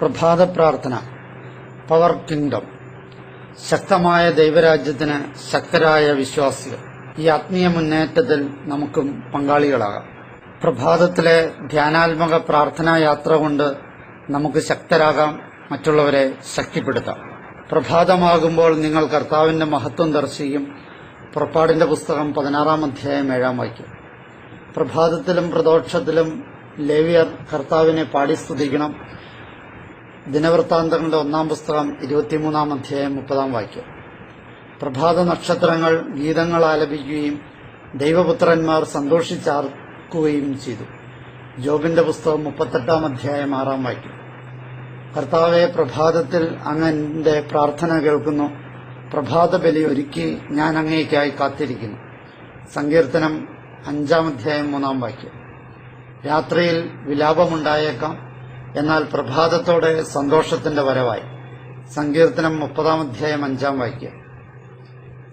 പ്രഭാത പ്രാർത്ഥന. Power kingdom. ശക്തമായ ദൈവരാജ്യത്തിന് ശക്തരായ വിശ്വാസികൾ. ഈ ആത്മീയ മുന്നേറ്റത്തിൽ നമുക്കും പങ്കാളികളാകാം. പ്രഭാതത്തിലെ ധ്യാനാത്മക പ്രാർത്ഥനാ യാത്ര കൊണ്ട് നമുക്ക് ശക്തരാകാം, മറ്റുള്ളവരെ ശക്തിപ്പെടുത്താം. പ്രഭാതമാകുമ്പോൾ നിങ്ങൾ കർത്താവിന്റെ മഹത്വം ദർശിക്കും. പുറപ്പാടിന്റെ പുസ്തകം 16-ാം അധ്യായം 7-ാം വാക്യം. പ്രഭാതത്തിലും പ്രദോഷത്തിലും ലേവ്യർ കർത്താവിനെ പാടി സ്തുതിക്കണം. ദിനവൃത്താന്തങ്ങളുടെ 1-ാം പുസ്തകം 23-ാം അധ്യായം 30-ാം വാക്യം. പ്രഭാത നക്ഷത്രങ്ങൾ ഗീതങ്ങൾ ആലപിക്കുകയും ദൈവപുത്രന്മാർ സന്തോഷിച്ചാർക്കുകയും ചെയ്തു. ജോബിന്റെ പുസ്തകം 38-ാം അധ്യായം 6-ാം വാക്യം. കർത്താവെ, പ്രഭാതത്തിൽ അങ്ങ് എന്റെ പ്രാർത്ഥന കേൾക്കുന്നു. പ്രഭാത ബലി ഒരുക്കി ഞാൻ അങ്ങേയ്ക്കായി കാത്തിരിക്കുന്നു. സങ്കീർത്തനം 5-ാം അധ്യായം 3-ാം വാക്യം. രാത്രിയിൽ വിലാപമുണ്ടായേക്കാം, എന്നാൽ പ്രഭാതത്തോടെ സന്തോഷത്തിന്റെ വരവായി. സങ്കീർത്തനം 30-ാം അധ്യായം 5-ാം വാക്യം.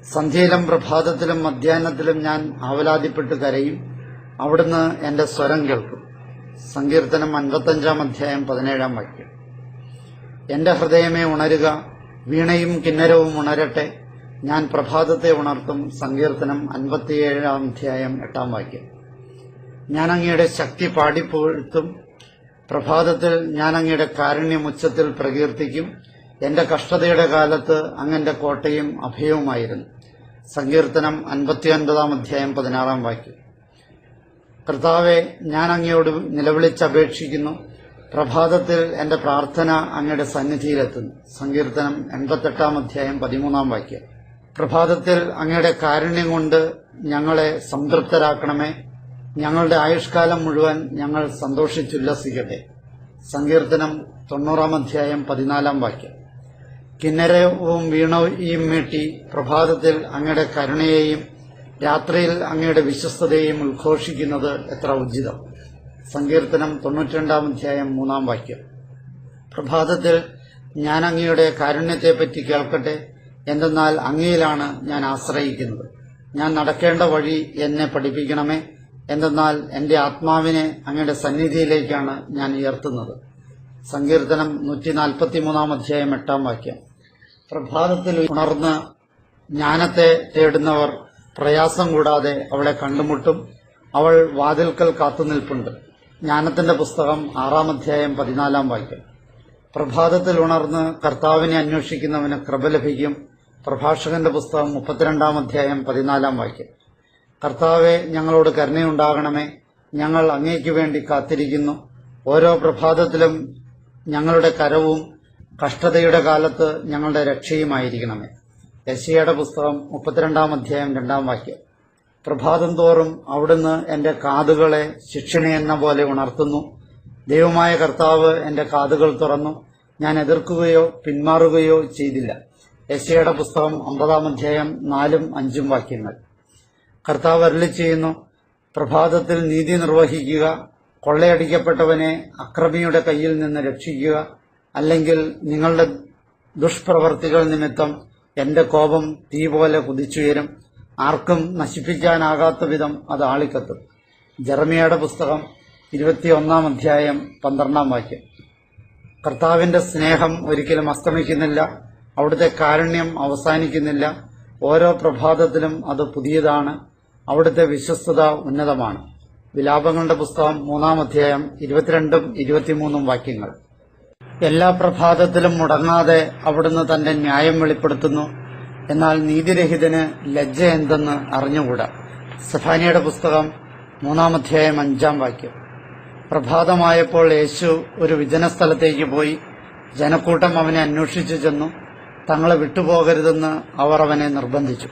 സന്ധ്യയിലും പ്രഭാതത്തിലും മധ്യാഹ്നത്തിലും ഞാൻ ആവലാതിപ്പെട്ട് കരയും, അവിടുന്ന് എന്റെ സ്വരം കേൾക്കും. സങ്കീർത്തനം 55-ാം അധ്യായം 17-ാം വാക്യം. എന്റെ ഹൃദയമേ ഉണരുക, വീണയും കിന്നരവും ഉണരട്ടെ, ഞാൻ പ്രഭാതത്തെ ഉണർത്തും. സങ്കീർത്തനം 57-ാം അധ്യായം 8-ാം വാക്യം. ഞാൻ അങ്ങയുടെ ശക്തി പാടിപ്പുകഴ്ത്തും. പ്രഭാതത്തിൽ ഞാൻ അങ്ങയുടെ കാരുണ്യം ഉച്ചത്തിൽ പ്രകീർത്തിക്കും. എന്റെ കഷ്ടതയുടെ കാലത്ത് അങ്ങന്റെ കോട്ടയും അഭയവുമായിരുന്നു. സങ്കീർത്തനം 59-ാം അധ്യായം 16-ാം വാക്യം. കർത്താവെ, ഞാൻ അങ്ങയോട് നിലവിളിച്ചപേക്ഷിക്കുന്നു. പ്രഭാതത്തിൽ എന്റെ പ്രാർത്ഥന അങ്ങയുടെ സന്നിധിയിലെത്തുന്നു. സങ്കീർത്തനം 88-ാം അധ്യായം 13-ാം വാക്യം. പ്രഭാതത്തിൽ അങ്ങയുടെ കാരുണ്യം കൊണ്ട് ഞങ്ങളെ സംതൃപ്തരാക്കണമേ. ഞങ്ങളുടെ ആയുഷ്കാലം മുഴുവൻ ഞങ്ങൾ സന്തോഷിച്ചുല്ലസിക്കട്ടെ. സങ്കീർത്തനം 90-ാം അധ്യായം 14-ാം വാക്യം. കിന്നരവും വീണയും മീട്ടി പ്രഭാതത്തിൽ അങ്ങയുടെ കരുണയെയും രാത്രിയിൽ അങ്ങയുടെ വിശ്വസ്തതയെയും ഉദ്ഘോഷിക്കുന്നത് എത്ര ഉചിതം. സങ്കീർത്തനം 92-ാം അധ്യായം 3-ാം വാക്യം. പ്രഭാതത്തിൽ ഞാൻ അങ്ങയുടെ കാരുണ്യത്തെപ്പറ്റി കേൾക്കട്ടെ, എന്തെന്നാൽ അങ്ങയിലാണ് ഞാൻ ആശ്രയിക്കുന്നത്. ഞാൻ നടക്കേണ്ട വഴി എന്നെ പഠിപ്പിക്കണമേ, എന്തെന്നാൽ എന്റെ ആത്മാവിനെ അങ്ങയുടെ സന്നിധിയിലേക്കാണ് ഞാൻ ഉയർത്തുന്നത്. സങ്കീർത്തനം 143-ാം അധ്യായം 8-ാം വാക്യം. പ്രഭാതത്തിൽ ഉണർന്ന് ജ്ഞാനത്തെ തേടുന്നവർ പ്രയാസം കൂടാതെ അവളെ കണ്ടുമുട്ടും. അവൾ വാതിൽക്കൽ കാത്തുനിൽപ്പുണ്ട്. ജ്ഞാനത്തിന്റെ പുസ്തകം 6-ാം അധ്യായം 14-ാം വാക്യം. പ്രഭാതത്തിൽ ഉണർന്ന് കർത്താവിനെ അന്വേഷിക്കുന്നവന് കൃപ ലഭിക്കും. പ്രഭാഷകന്റെ പുസ്തകം 32-ാം അധ്യായം 14-ാം വാക്യം. കർത്താവെ, ഞങ്ങളോട് കരുണയുണ്ടാകണമേ. ഞങ്ങൾ അങ്ങേക്ക് വേണ്ടി കാത്തിരിക്കുന്നു. ഓരോ പ്രഭാതത്തിലും ഞങ്ങളുടെ കരവും കഷ്ടതയുടെ കാലത്ത് ഞങ്ങളുടെ രക്ഷയുമായിരിക്കണമേ. യെശയ്യായുടെ പുസ്തകം 32-ാം അധ്യായം 2-ാം വാക്യം. പ്രഭാതം തോറും അവിടുന്ന് എന്റെ കാതുകളെ ശിക്ഷണയെന്ന പോലെ ഉണർത്തുന്നു. ദൈവമായ കർത്താവ് എന്റെ കാതുകൾ തുറന്നു. ഞാൻ എതിർക്കുകയോ പിന്മാറുകയോ ചെയ്തില്ല. യെശയ്യായുടെ പുസ്തകം 50-ാം അധ്യായം 4-ഉം 5-ഉം വാക്യങ്ങൾ. കർത്താവ് അരുളിച്ചെയ്യുന്നു, പ്രഭാതത്തിൽ നീതി നിർവഹിക്കുക, കൊള്ളയടിക്കപ്പെട്ടവനെ അക്രമിയുടെ കയ്യിൽ നിന്ന് രക്ഷിക്കുക. അല്ലെങ്കിൽ നിങ്ങളുടെ ദുഷ്പ്രവർത്തികൾ നിമിത്തം എന്റെ കോപം തീ പോലെ കുതിച്ചുയരും. ആർക്കും നശിപ്പിക്കാനാകാത്ത വിധം അത് ആളിക്കത്തും. ജെറമിയയുടെ പുസ്തകം 21-ാം അധ്യായം 12-ാം വാക്യം. കർത്താവിന്റെ സ്നേഹം ഒരിക്കലും അസ്തമിക്കുന്നില്ല, അവിടുത്തെ കാരുണ്യം അവസാനിക്കുന്നില്ല. ഓരോ പ്രഭാതത്തിലും അത് പുതിയതാണ്. അവിടുത്തെ വിശ്വസ്തത ഉന്നതമാണ്. വിലാപങ്ങളുടെ പുസ്തകം 3-ാം അധ്യായം 22-ഉം 23-ഉം വാക്യങ്ങൾ. എല്ലാ പ്രഭാതത്തിലും മുടങ്ങാതെ അവിടുന്ന് തന്റെ ന്യായം വെളിപ്പെടുത്തുന്നു. എന്നാൽ നീതിരഹിതന് ലജ്ജ എന്തെന്ന് അറിഞ്ഞുകൂടാ. സെഫാനിയയുടെ പുസ്തകം 3-ാം അധ്യായം 5-ാം വാക്യം. പ്രഭാതമായപ്പോൾ യേശു ഒരു വിജനസ്ഥലത്തേക്ക് പോയി. ജനക്കൂട്ടം അവനെ അന്വേഷിച്ചു ചെന്നു. തങ്ങളെ വിട്ടുപോകരുതെന്ന് അവർ അവനെ നിർബന്ധിച്ചു.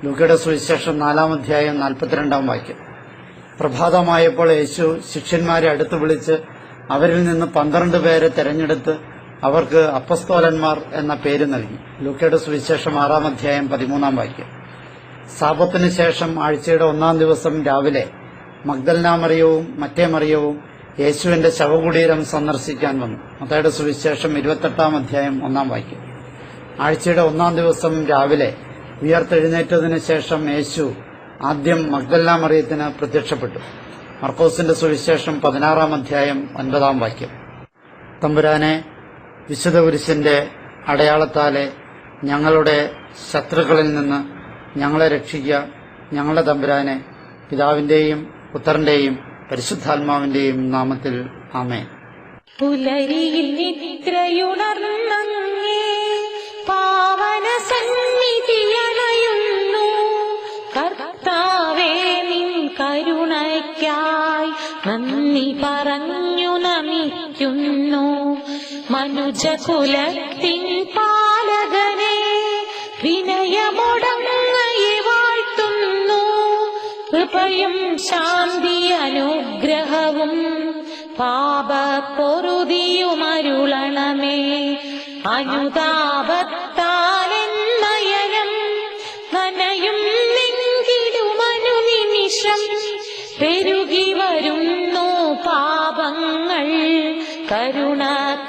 ലൂക്കയുടെ സുവിശേഷം 4-ാം അധ്യായം 42-ാം വാക്യം. പ്രഭാതമായപ്പോൾ യേശു ശിഷ്യന്മാരെ അടുത്ത് വിളിച്ച് അവരിൽ നിന്ന് 12 പേരെ തെരഞ്ഞെടുത്ത് അവർക്ക് അപ്പസ്തോലന്മാർ എന്ന പേര് നൽകി. ലൂക്കയുടെ സുവിശേഷം 6-ാം അധ്യായം 13-ാം വാക്യം. സാബത്തിന് ശേഷം ആഴ്ചയുടെ 1-ാം ദിവസം രാവിലെ മഗ്ദലന മറിയവും മറ്റേ മറിയവും യേശുവിന്റെ ശവകുടീരം സന്ദർശിക്കാൻ വന്നു. മത്തായിയുടെ സുവിശേഷം 28-ാം അധ്യായം 1-ാം വാക്യം. ആഴ്ചയുടെ 1-ാം ദിവസം രാവിലെ ഉയർത്തെഴുന്നേറ്റതിനു ശേഷം യേശു ആദ്യം മഗ്ദലന മറിയത്തിന് പ്രത്യക്ഷപ്പെട്ടു. മർക്കോസിന്റെ സുവിശേഷം 16-ാം അധ്യായം 9-ാം വാക്യം. തമ്പുരാനെ, വിശുദ്ധ കുരിശിന്റെ അടയാളത്താലെ ഞങ്ങളുടെ ശത്രുക്കളിൽ നിന്ന് ഞങ്ങളെ രക്ഷിക്കുക. ഞങ്ങളുടെ തമ്പുരാനെ, പിതാവിന്റെയും പുത്രന്റെയും പരിശുദ്ധാത്മാവിന്റെയും നാമത്തിൽ ആമേൻ. പുലരിയിൽ നിദ്രയുണർന്നങ്ങേ പാവന സന്നിധിയണയുന്നു. കർത്താവേ, നിൻ കരുണയ്ക്കായി നന്ദി പറഞ്ഞു നമിക്കുന്നു. മനുജകുലത്തിൻ പാലകനെ വിനയമൊടങ്ങയെ വാഴ്ത്തുന്നു. കൃപയും ശാന്തി അനുഗ്രഹവും പാപപ്പൊറുതിയുമരുളണമേ. അനുതാപത്താലെന്നയനം നനയും നെഞ്ചിടുമനു നിമിഷം. പെരുകി വരുന്നു പാപങ്ങൾ, കരുണ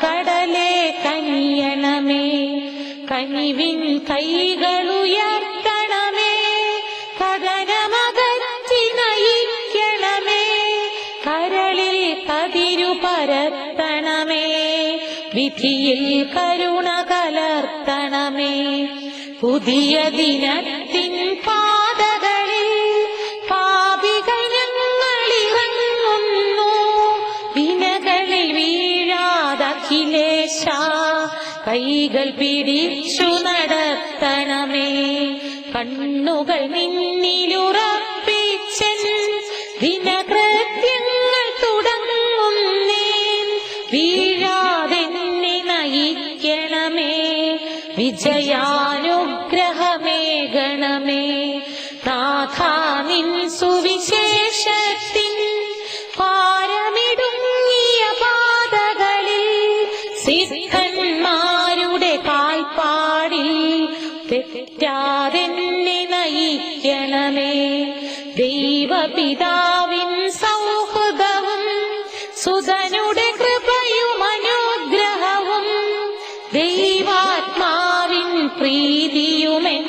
കടലേ കനിയണമേ. കനിവിൻ കൈകളുയർത്തണമേ, കഥനമകറ്റി നയിക്കണമേ. കരളിൽ കതിരു പരത്തണമേ, വിധിയിൽ കരുണ കലർത്തണമേ. പുതിയ ദിനത്തിൻ പാതകളിൽ പാപികൾ ഞങ്ങളിറങ്ങുന്നു. വിനകളിൽ വീഴാതഖിലേശ കൈകൾ പിടിച്ചു നടത്തണമേ. കണ്ണുകൾ നിന്നിലുറപ്പിച്ചൻ ദിനകൃത്യങ്ങൾ തുടങ്ങുന്നേൻ. വീഴാതെന്നെ നയിക്കണമേ, വിജയാനുഗ്രഹമേകണമേ. നാഥാ, നിൻ സുവിശേഷത്തിൻ പാരമിടുങ്ങിയ പാതകളിൽ സിദ്ധന്മാരുടെ കാൽപ്പാടിൽ തെറ്റാതെന്നെ നയിക്കണമേ. ദൈവപിതാവിൻ സൗഹൃദവും സുതനുടെ കൃപയും അനുഗ്രഹവും ദൈവാത്മാവിൻ പ്രീതിയുമെൻ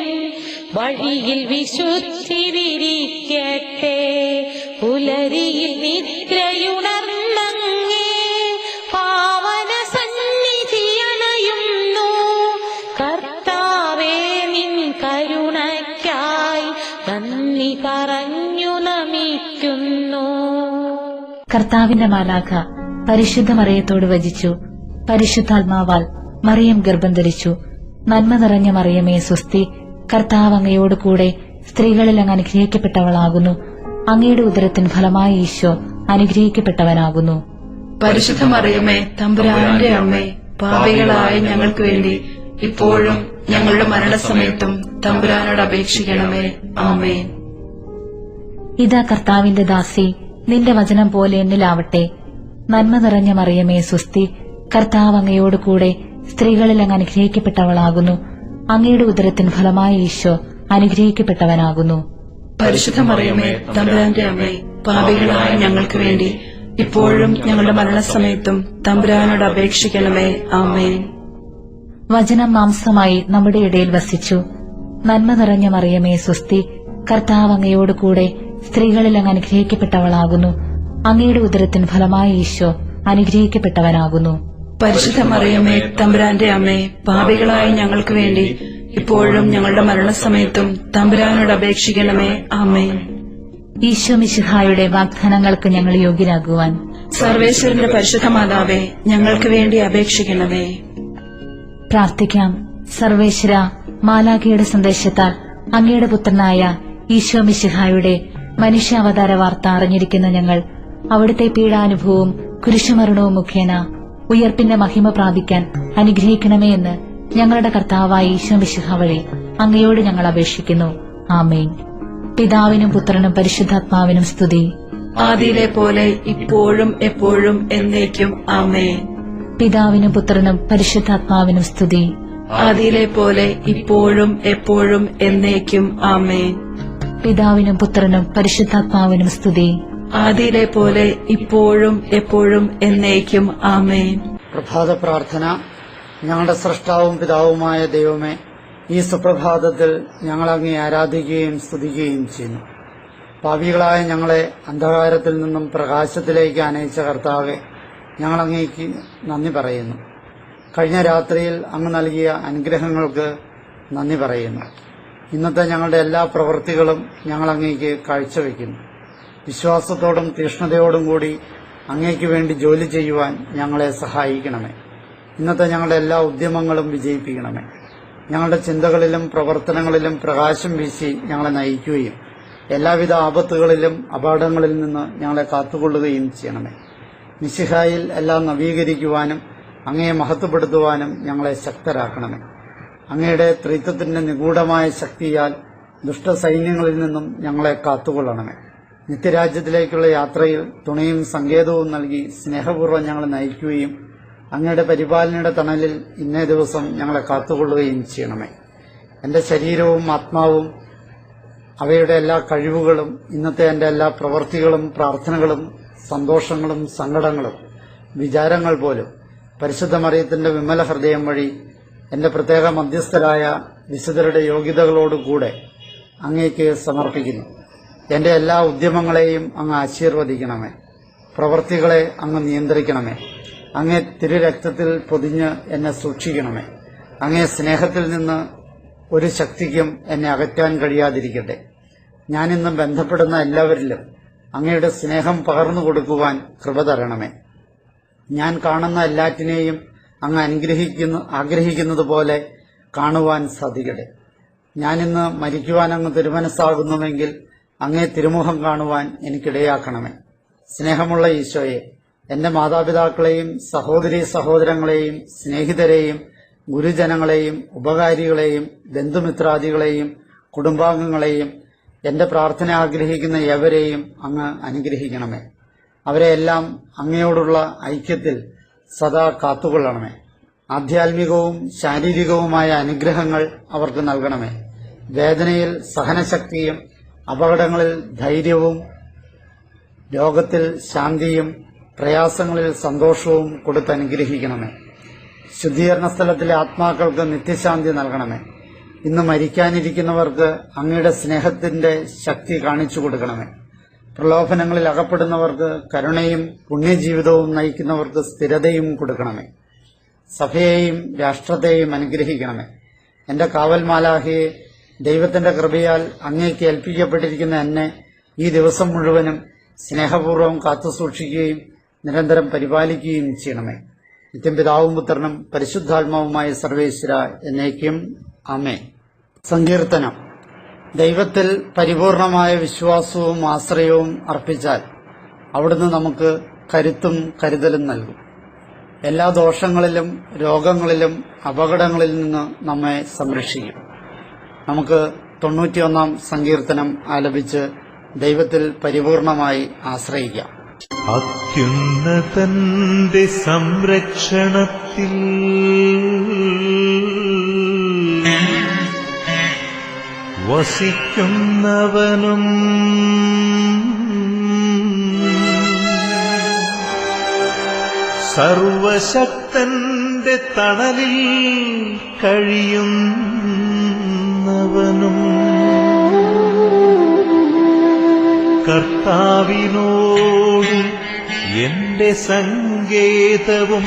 വഴിയിൽ വിശുദ്ധി വിരിക്കട്ടെ. പുലരിയിൽ നിദ്രയുണർന്നങ്ങേ പാവന സന്നിധിയണയുന്നു. കർത്താവേ, നിൻ കരുണയ്ക്കായി നന്ദി പറഞ്ഞു നമിക്കുന്നു. കർത്താവിന്റെ മാലാഖ പരിശുദ്ധ മറിയത്തോട് വചിച്ചു. പരിശുദ്ധാത്മാവാൽ മറിയം ഗർഭം ധരിച്ചു. നന്മ നിറഞ്ഞ മറിയമേ സ്വസ്തി, കർത്താവ് അങ്ങയോട് കൂടെ സ്ത്രീകളിൽ അങ്ങ് അനുഗ്രഹിക്കപ്പെട്ടവളാകുന്നു. അങ്ങയുടെ ഉദരത്തിൻ ഫലമായ ഈശോ അനുഗ്രഹിക്കപ്പെട്ടവനാകുന്നു. പരിശുദ്ധ മറിയമേ, തമ്പുരാന്റെ അമ്മേ, പാപികളായ ഞങ്ങൾക്ക് വേണ്ടി ഇപ്പോഴും ഞങ്ങളുടെ മരണസമയത്തും തമ്പുരാനോട് അപേക്ഷിക്കണമേ. ആമേൻ. ഇതാ കർത്താവിന്റെ ദാസി, നിന്റെ വചനം പോലെ എന്നിലാവട്ടെ. നന്മ നിറഞ്ഞ മറിയമേ സ്വസ്തി, കർത്താവ് അങ്ങയോട് കൂടെ സ്ത്രീകളിൽ അങ്ങ് അനുഗ്രഹിക്കപ്പെട്ടവളാകുന്നു. അങ്ങയുടെ ഉദരത്തിൻ ഫലമായ ഈശോ അനുഗ്രഹിക്കപ്പെട്ടവനാകുന്നു. പരിശുദ്ധ മറിയമേ, തമ്പുരാന്റെ അമ്മേ, പാപികളായ ഞങ്ങൾക്ക് വേണ്ടി ഇപ്പോഴും ഞങ്ങളുടെ മരണസമയത്തും തമ്പുരാനോട് അപേക്ഷിക്കണമേ. ആമേൻ. വചനം മാംസമായി നമ്മുടെ ഇടയിൽ വസിച്ചു. നന്മ നിറഞ്ഞ മറിയമേ സ്വസ്തി, കർത്താവ് അങ്ങയോട് കൂടെ സ്ത്രീകളിൽ അങ്ങ് അനുഗ്രഹിക്കപ്പെട്ടവളാകുന്നു. അങ്ങയുടെ ഉദരത്തിൻ ഫലമായ ഈശോ അനുഗ്രഹിക്കപ്പെട്ടവനാകുന്നു. പരിശുദ്ധ മറിയമേ, തമ്പുരാന്റെ അമ്മേ, പാപികളായ ഞങ്ങൾക്ക് വേണ്ടി ഇപ്പോഴും ഞങ്ങളുടെ മരണസമയത്തും തമ്പുരാനോട് അപേക്ഷിക്കണമേ. ആമേൻ. ഈശോ മിശിഹായുടെ വാഗ്ദാനങ്ങൾക്ക് ഞങ്ങൾ യോഗ്യരാകുവാൻ സർവേശ്വരന്റെ പരിശുദ്ധ മാതാവേ, ഞങ്ങൾക്ക് വേണ്ടി അപേക്ഷിക്കണമേ. പ്രാർത്ഥിക്കാം. സർവേശ്വര, മാലാഖയുടെ സന്ദേശത്താൽ അങ്ങയുടെ പുത്രനായ ഈശോ മിശിഹായുടെ മനുഷ്യാവതാര വാർത്ത അറിഞ്ഞിരിക്കുന്ന ഞങ്ങൾ അവിടുത്തെ പീഡാനുഭവവും കുരിശുമരണവും മുഖേന ഉയർപ്പിന്റെ മഹിമ പ്രാപിക്കാൻ അനുഗ്രഹിക്കണമേ എന്ന് ഞങ്ങളുടെ കർത്താവായ ഈശോ മിശിഹ വഴി അങ്ങയോട് ഞങ്ങൾ അപേക്ഷിക്കുന്നു. ആമേൻ. പിതാവിനും പുത്രനും പരിശുദ്ധാത്മാവിനും സ്തുതി. ആദിയിലെ പോലെ ഇപ്പോഴും എപ്പോഴും എന്നേക്കും. ആമേൻ. പിതാവിനും പുത്രനും പരിശുദ്ധാത്മാവിനും സ്തുതി. ആദിയിലെ പോലെ ഇപ്പോഴും എപ്പോഴും എന്നേക്കും. ആമേൻ. പിതാവിനും പുത്രനും പരിശുദ്ധാത്മാവിനും സ്തുതി. ആദിയിലെ പോലെ ഇപ്പോഴും എപ്പോഴും എന്നേക്കും. ആമേൻ. പ്രഭാത പ്രാർത്ഥന. ഞങ്ങളുടെ സ്രഷ്ടാവും പിതാവുമായ ദൈവമേ, ഈ സുപ്രഭാതത്തിൽ ഞങ്ങൾ അങ്ങേ ആരാധിക്കുകയും സ്തുതിക്കുകയും ചെയ്യുന്നു. പാപികളായ ഞങ്ങളെ അന്ധകാരത്തിൽ നിന്നും പ്രകാശത്തിലേക്ക് അനയിച്ച കർത്താവെ, ഞങ്ങൾ അങ്ങേക്ക് നന്ദി പറയുന്നു. കഴിഞ്ഞ രാത്രിയിൽ അങ്ങ് നൽകിയ അനുഗ്രഹങ്ങൾക്ക് നന്ദി പറയുന്നു. ഇന്നത്തെ ഞങ്ങളുടെ എല്ലാ പ്രവൃത്തികളും ഞങ്ങൾ അങ്ങേക്ക് കാഴ്ചവെക്കുന്നു. വിശ്വാസത്തോടും തീഷ്ണതയോടും കൂടി അങ്ങേക്ക് വേണ്ടി ജോലി ചെയ്യുവാൻ ഞങ്ങളെ സഹായിക്കണമേ. ഇന്നത്തെ ഞങ്ങളുടെ എല്ലാ ഉദ്യമങ്ങളും വിജയിപ്പിക്കണമേ. ഞങ്ങളുടെ ചിന്തകളിലും പ്രവർത്തനങ്ങളിലും പ്രകാശം വീശി ഞങ്ങളെ നയിക്കുകയും എല്ലാവിധ ആപത്തുകളിലും അപകടങ്ങളിൽ നിന്ന് ഞങ്ങളെ കാത്തുകൊള്ളുകയും ചെയ്യണമേ. മിശിഹായിൽ എല്ലാം നവീകരിക്കുവാനും അങ്ങയെ മഹത്വപ്പെടുത്തുവാനും ഞങ്ങളെ ശക്തരാക്കണമേ. അങ്ങയുടെ ത്രിത്വത്തിന്റെ നിഗൂഢമായ ശക്തിയാൽ ദുഷ്ടസൈന്യങ്ങളിൽ നിന്നും ഞങ്ങളെ കാത്തുകൊള്ളണമേ. നിത്യരാജ്യത്തിലേക്കുള്ള യാത്രയിൽ തുണയും സങ്കേതവും നൽകി സ്നേഹപൂർവ്വം ഞങ്ങളെ നയിക്കുകയും അങ്ങയുടെ പരിപാലനയുടെ തണലിൽ ഇന്നേ ദിവസം ഞങ്ങളെ കാത്തുകൊള്ളുകയും ചെയ്യണമേ. എന്റെ ശരീരവും ആത്മാവും അവയുടെ എല്ലാ കഴിവുകളും ഇന്നത്തെ എന്റെ എല്ലാ പ്രവൃത്തികളും പ്രാർത്ഥനകളും സന്തോഷങ്ങളും സങ്കടങ്ങളും വിചാരങ്ങൾ പോലും പരിശുദ്ധ മറിയത്തിന്റെ വിമല ഹൃദയം വഴി എന്റെ പ്രത്യേക മധ്യസ്ഥരായ വിശുദ്ധരുടെ യോഗ്യതകളോടുകൂടെ അങ്ങേക്ക് സമർപ്പിക്കുന്നു. എന്റെ എല്ലാ ഉദ്യമങ്ങളെയും അങ്ങ് ആശീർവദിക്കണമേ. പ്രവൃത്തികളെ അങ്ങ് നിയന്ത്രിക്കണമേ. അങ്ങേ തിരുരക്തത്തിൽ പൊതിഞ്ഞ് എന്നെ സൂക്ഷിക്കണമേ. അങ്ങേ സ്നേഹത്തിൽ നിന്ന് ഒരു ശക്തിക്കും എന്നെ അകറ്റാൻ കഴിയാതിരിക്കട്ടെ. ഞാനിന്ന് ബന്ധപ്പെടുന്ന എല്ലാവരിലും അങ്ങയുടെ സ്നേഹം പകർന്നു കൊടുക്കുവാൻ കൃപ തരണമേ. ഞാൻ കാണുന്ന എല്ലാറ്റിനെയും അങ്ങ് ആഗ്രഹിക്കുന്നത് പോലെ കാണുവാൻ സാധിക്കട്ടെ. ഞാനിന്ന് മരിക്കുവാൻ അങ്ങ് തിരുമനസ്സാകുന്നുവെങ്കിൽ അങ്ങേ തിരുമുഖം കാണുവാൻ എനിക്കിടയാക്കണമേ. സ്നേഹമുള്ള ഈശോയെ, എന്റെ മാതാപിതാക്കളെയും സഹോദരീ സഹോദരങ്ങളെയും സ്നേഹിതരെയും ഗുരുജനങ്ങളെയും ഉപകാരികളെയും ബന്ധുമിത്രാദികളെയും കുടുംബാംഗങ്ങളെയും എന്റെ പ്രാർത്ഥന ആഗ്രഹിക്കുന്ന എവരെയും അങ്ങ് അനുഗ്രഹിക്കണമേ. അവരെയെല്ലാം അങ്ങയോടുള്ള ഐക്യത്തിൽ സദാ കാത്തുകൊള്ളണമേ. ആധ്യാത്മികവും ശാരീരികവുമായ അനുഗ്രഹങ്ങൾ അവർക്ക് നൽകണമേ. വേദനയിൽ സഹനശക്തിയും അപകടങ്ങളിൽ ധൈര്യവും രോഗത്തിൽ ശാന്തിയും പ്രയാസങ്ങളിൽ സന്തോഷവും കൊടുത്തനുഗ്രഹിക്കണമേ. ശുദ്ധീകരണ സ്ഥലത്തിലെ ആത്മാക്കൾക്ക് നിത്യശാന്തി നൽകണമേ. ഇന്ന് മരിക്കാനിരിക്കുന്നവർക്ക് അങ്ങയുടെ സ്നേഹത്തിന്റെ ശക്തി കാണിച്ചു കൊടുക്കണമേ. പ്രലോഭനങ്ങളിൽ അകപ്പെടുന്നവർക്ക് കരുണയും പുണ്യജീവിതവും നയിക്കുന്നവർക്ക് സ്ഥിരതയും കൊടുക്കണമേ. സഭയെയും രാഷ്ട്രത്തെയും അനുഗ്രഹിക്കണമേ. എന്റെ കാവൽ മാലാഖയെ, ദൈവത്തിന്റെ കൃപയാൽ അങ്ങേക്ക് ഏൽപ്പിക്കപ്പെട്ടിരിക്കുന്ന എന്നെ ഈ ദിവസം മുഴുവനും സ്നേഹപൂർവ്വം കാത്തുസൂക്ഷിക്കുകയും നിരന്തരം പരിപാലിക്കുകയും ചെയ്യണമേ. നിത്യം പിതാവും പുത്രനും പരിശുദ്ധാത്മാവുമായ സർവേശ്വര എന്നേക്കും ആമേൻ. സങ്കീർത്തനം. ദൈവത്തിൽ പരിപൂർണമായ വിശ്വാസവും ആശ്രയവും അർപ്പിച്ചാൽ അവിടുന്ന് നമുക്ക് കരുത്തും കരുതലും നൽകും. എല്ലാ ദോഷങ്ങളിലും രോഗങ്ങളിലും അപകടങ്ങളിൽ നിന്ന് നമ്മെ സംരക്ഷിക്കും. നമുക്ക് 91-ാം സങ്കീർത്തനം ആലപിച്ച് ദൈവത്തിൽ പരിപൂർണമായി ആശ്രയിക്കാം. അത്യുന്നതന്റെ സംരക്ഷണത്തിൽ വസിക്കുന്നവനും സർവശക്തന്റെ തണലിൽ കഴിയുന്നവനും കർത്താവിനോട് എന്റെ സങ്കേതവും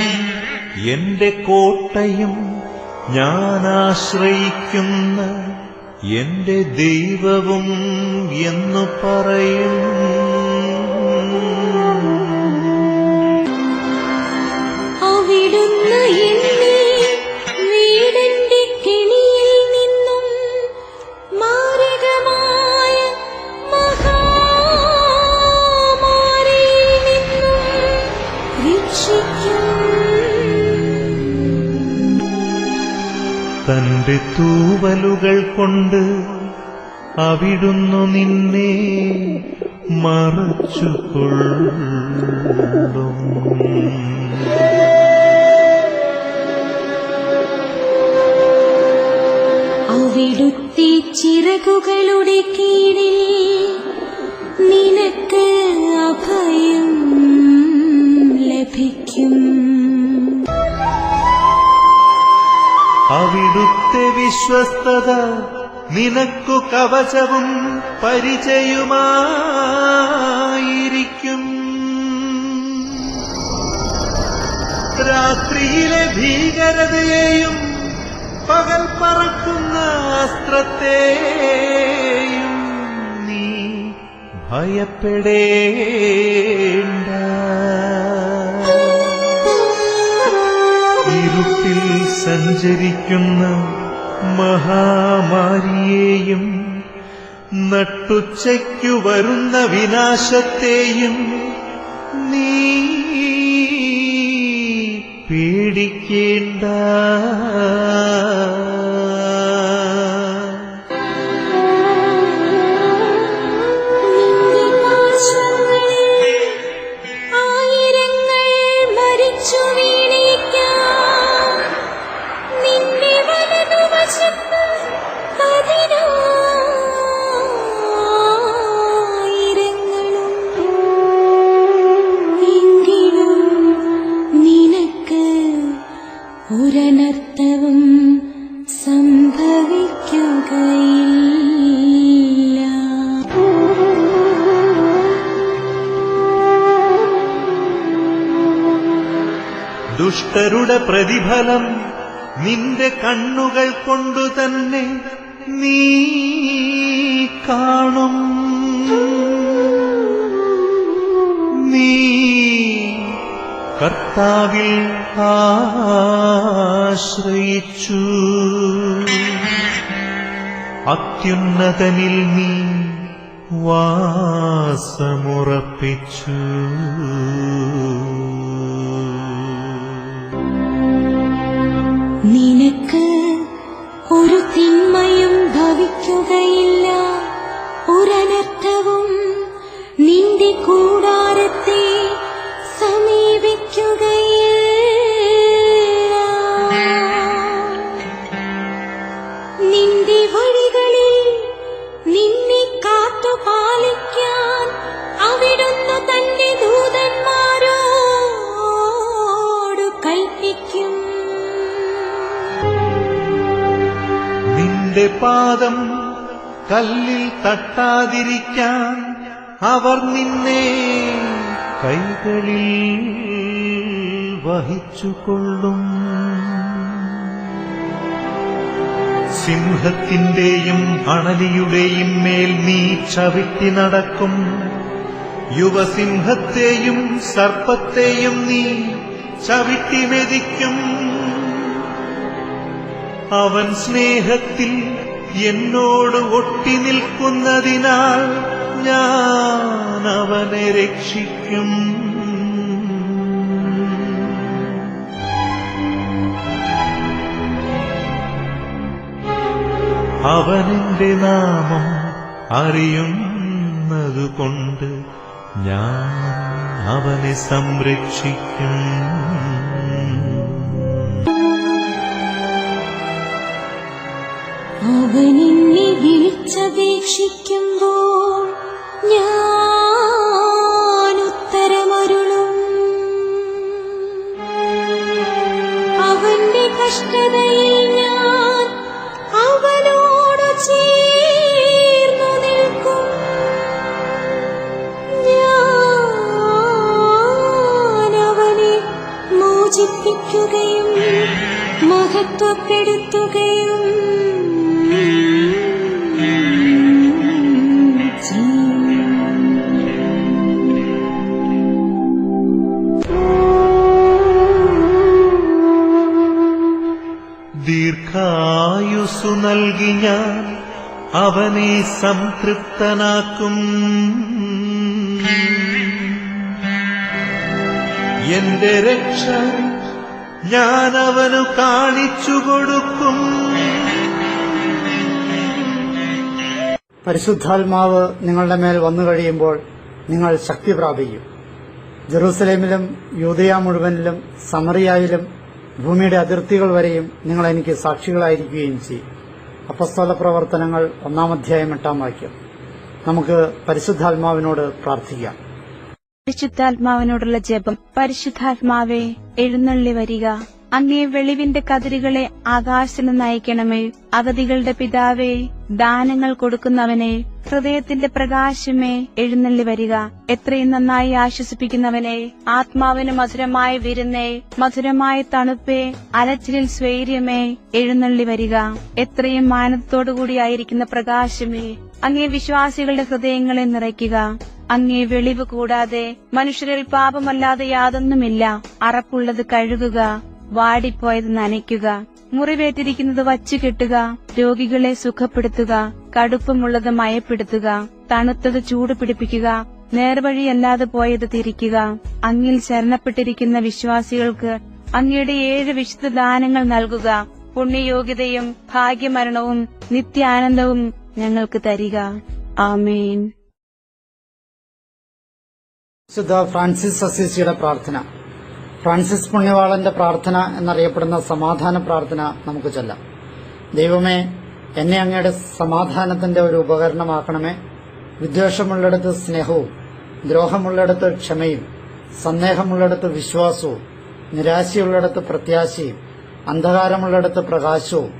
എന്റെ കോട്ടയും ഞാൻ ആശ്രയിക്കുന്ന എന്റെ ദൈവവും എന്നു പറയും. അവിടുന്ന് എന്നെ വീടിന്റെ കെണിയിൽ നിന്നും മാരകമായ മഹാമാരിയിൽ നിന്നും രക്ഷിക്കും. തന്റെ തൂവലുകൾ കൊണ്ട് അവിടുന്ന് നിന്നെ മറച്ചുകൊള്ളും. അവിടുത്തെ ചിറകുകളുടെ കീഴിൽ നിനക്ക് അഭയം ലഭിക്കും. അവിടുത്തെ വിശ്വസ്തത നിനക്കു കവചവും പരിചയുമായിരിക്കും. രാത്രിയിലെ ഭീകരതയെയും പകൽ പറക്കുന്ന അസ്ത്രത്തെയും നീ ഭയപ്പെടേണ്ട. ഇരുട്ടിൽ സഞ്ചരിക്കുന്ന മഹാമാരിയെയും നട്ടുച്ചയ്ക്കു വരുന്ന വിനാശത്തെയും നീ പേടിക്കേണ്ട. നിന്റെ പാർശ്വങ്ങളിൽ ആയിരങ്ങൾ മരിച്ചു വീണേക്കാം. നിന്റെ വലതുവശത്ത് 10,000-ങ്ങളും. എങ്കിലും നിനക്ക് ഒരനർത്ഥവും സംഭവിക്കുകയില്ല. ദുഷ്ടരുടെ പ്രതിഫലം നിന്റെ കണ്ണുകൾ കൊണ്ടു തന്നെ നീ കാണും. നീ കർത്താവിൽ ആശ്രയിച്ചു. അത്യുന്നതനിൽ നീ വാസമുറപ്പിച്ചു. നിനക്ക് ഒരു തിന്മയും ഭവിക്കുകയില്ല, ഒരനർത്ഥവും നിന്റെ കൂടാരത്തെ സമീപിക്കുകയില്ല. നിന്റെ വഴികളിൽ നിന്നെ കാത്തുപാലിക്കാൻ അവിടുന്ന് തന്റെ ദൂതന്മാരോട് കൽപ്പിക്കും. നിന്റെ പാദം കല്ലിൽ തട്ടാതിരിക്കാൻ അവർ നിന്നെ കൈകളിൽ വഹിച്ചുകൊള്ളും. സിംഹത്തിന്റെയും അണലിയുടെയും മേൽ നീ ചവിട്ടി നടക്കും. യുവസിംഹത്തെയും സർപ്പത്തെയും നീ ചവിട്ടി മെതിക്കും. അവൻ സ്നേഹത്തിൽ എന്നോട് ഒട്ടി നിൽക്കുന്നതിനാൽ ഞാൻ അവനെ രക്ഷിക്കും. അവനെന്റെ നാമം അറിയുന്നതുകൊണ്ട് ഞാൻ അവനെ സംരക്ഷിക്കും. അവൻ എന്നെ വിളിച്ചപേക്ഷിക്കുമ്പോൾ ഞാൻ ഉത്തരമരുളും. അവന്റെ കഷ്ടതയിൽ ഞാൻ അവനോട് ചേർന്നു നിൽക്കും. ഞാൻ അവനെ മോചിപ്പിക്കുകയും മഹത്വപ്പെടുത്തുകയും ദീർഘായുസ്സു നൽകി ഞാൻ അവനെ സംതൃപ്തനാക്കും. എന്റെ രക്ഷ ഞാൻ അവനു കാണിച്ചു കൊടുക്കും. പരിശുദ്ധാത്മാവ് നിങ്ങളുടെ മേൽ വന്നു കഴിയുമ്പോൾ നിങ്ങൾ ശക്തി പ്രാപിക്കും. ജെറൂസലേമിലും യൂദയ മുഴുവനിലും സമറിയായിലും ഭൂമിയുടെ അതിർത്തികൾ വരെയും നിങ്ങൾ എനിക്ക് സാക്ഷികളായിരിക്കുകയും ചെയ്യും. അപ്പസ്തോല പ്രവർത്തനങ്ങൾ 1-8 നമുക്ക് പരിശുദ്ധാത്മാവിനോട് പ്രാർത്ഥിക്കാം. പരിശുദ്ധാത്മാവിനോടുള്ള ജപം. പരിശുദ്ധാത്മാവേ, എഴുന്നള്ളി വരിക. അങ്ങേ വെളിവിന്റെ കതിരുകളെ ആകാശത്തിൽ നിന്ന് അയക്കണമേ. അഗതികളുടെ പിതാവേ, ദാനങ്ങൾ കൊടുക്കുന്നവനെ, ഹൃദയത്തിന്റെ പ്രകാശമേ, എഴുന്നള്ളി വരിക. എത്രയും നന്നായി ആശ്വസിപ്പിക്കുന്നവനെ, ആത്മാവിന് മധുരമായ വിരുന്നേ, മധുരമായ തണുപ്പേ, അലച്ചിലിൽ സ്വൈര്യമേ, എഴുന്നള്ളി വരിക. എത്രയും മാനത്തോടുകൂടിയായിരിക്കുന്ന പ്രകാശമേ, അങ്ങേ വിശ്വാസികളുടെ ഹൃദയങ്ങളെ നിറയ്ക്കുക. അങ്ങേ വെളിവ് കൂടാതെ മനുഷ്യരിൽ പാപമല്ലാതെ യാതൊന്നുമില്ല. അറപ്പുള്ളത് കഴുകുക, വാടിപ്പോയത് നനയ്ക്കുക, മുറിവേറ്റിരിക്കുന്നത് വച്ചുകെട്ടുക, രോഗികളെ സുഖപ്പെടുത്തുക, കടുപ്പമുള്ളത് മയപ്പെടുത്തുക, തണുത്തത് ചൂട് പിടിപ്പിക്കുക, നേർവഴിയല്ലാതെ പോയത് തിരിക്കുക. അങ്ങിൽ ശരണപ്പെട്ടിരിക്കുന്ന വിശ്വാസികൾക്ക് അങ്ങയുടെ 7 വിശുദ്ധ ദാനങ്ങൾ നൽകുക. പുണ്യയോഗ്യതയും ഭാഗ്യമരണവും നിത്യാനന്ദവും ഞങ്ങൾക്ക് തരിക. ആമേൻ. വിശുദ്ധ ഫ്രാൻസിസ് അസീസിയുടെ പ്രാർത്ഥന. ഫ്രാൻസിസ് പുണ്യവാളന്റെ പ്രാർത്ഥന എന്നറിയപ്പെടുന്ന സമാധാന പ്രാർത്ഥന നമുക്ക് ചൊല്ലാം. ദൈവമേ, എന്നെ അങ്ങയുടെ സമാധാനത്തിന്റെ ഒരു ഉപകരണമാക്കണമേ. വിദ്വേഷമുള്ളിടത്ത് സ്നേഹവും, ദ്രോഹമുള്ളിടത്ത് ക്ഷമയും, സന്ദേഹമുള്ളിടത്ത് വിശ്വാസവും, നിരാശയുള്ളിടത്ത് പ്രത്യാശയും, അന്ധകാരമുള്ളിടത്ത് പ്രകാശവും,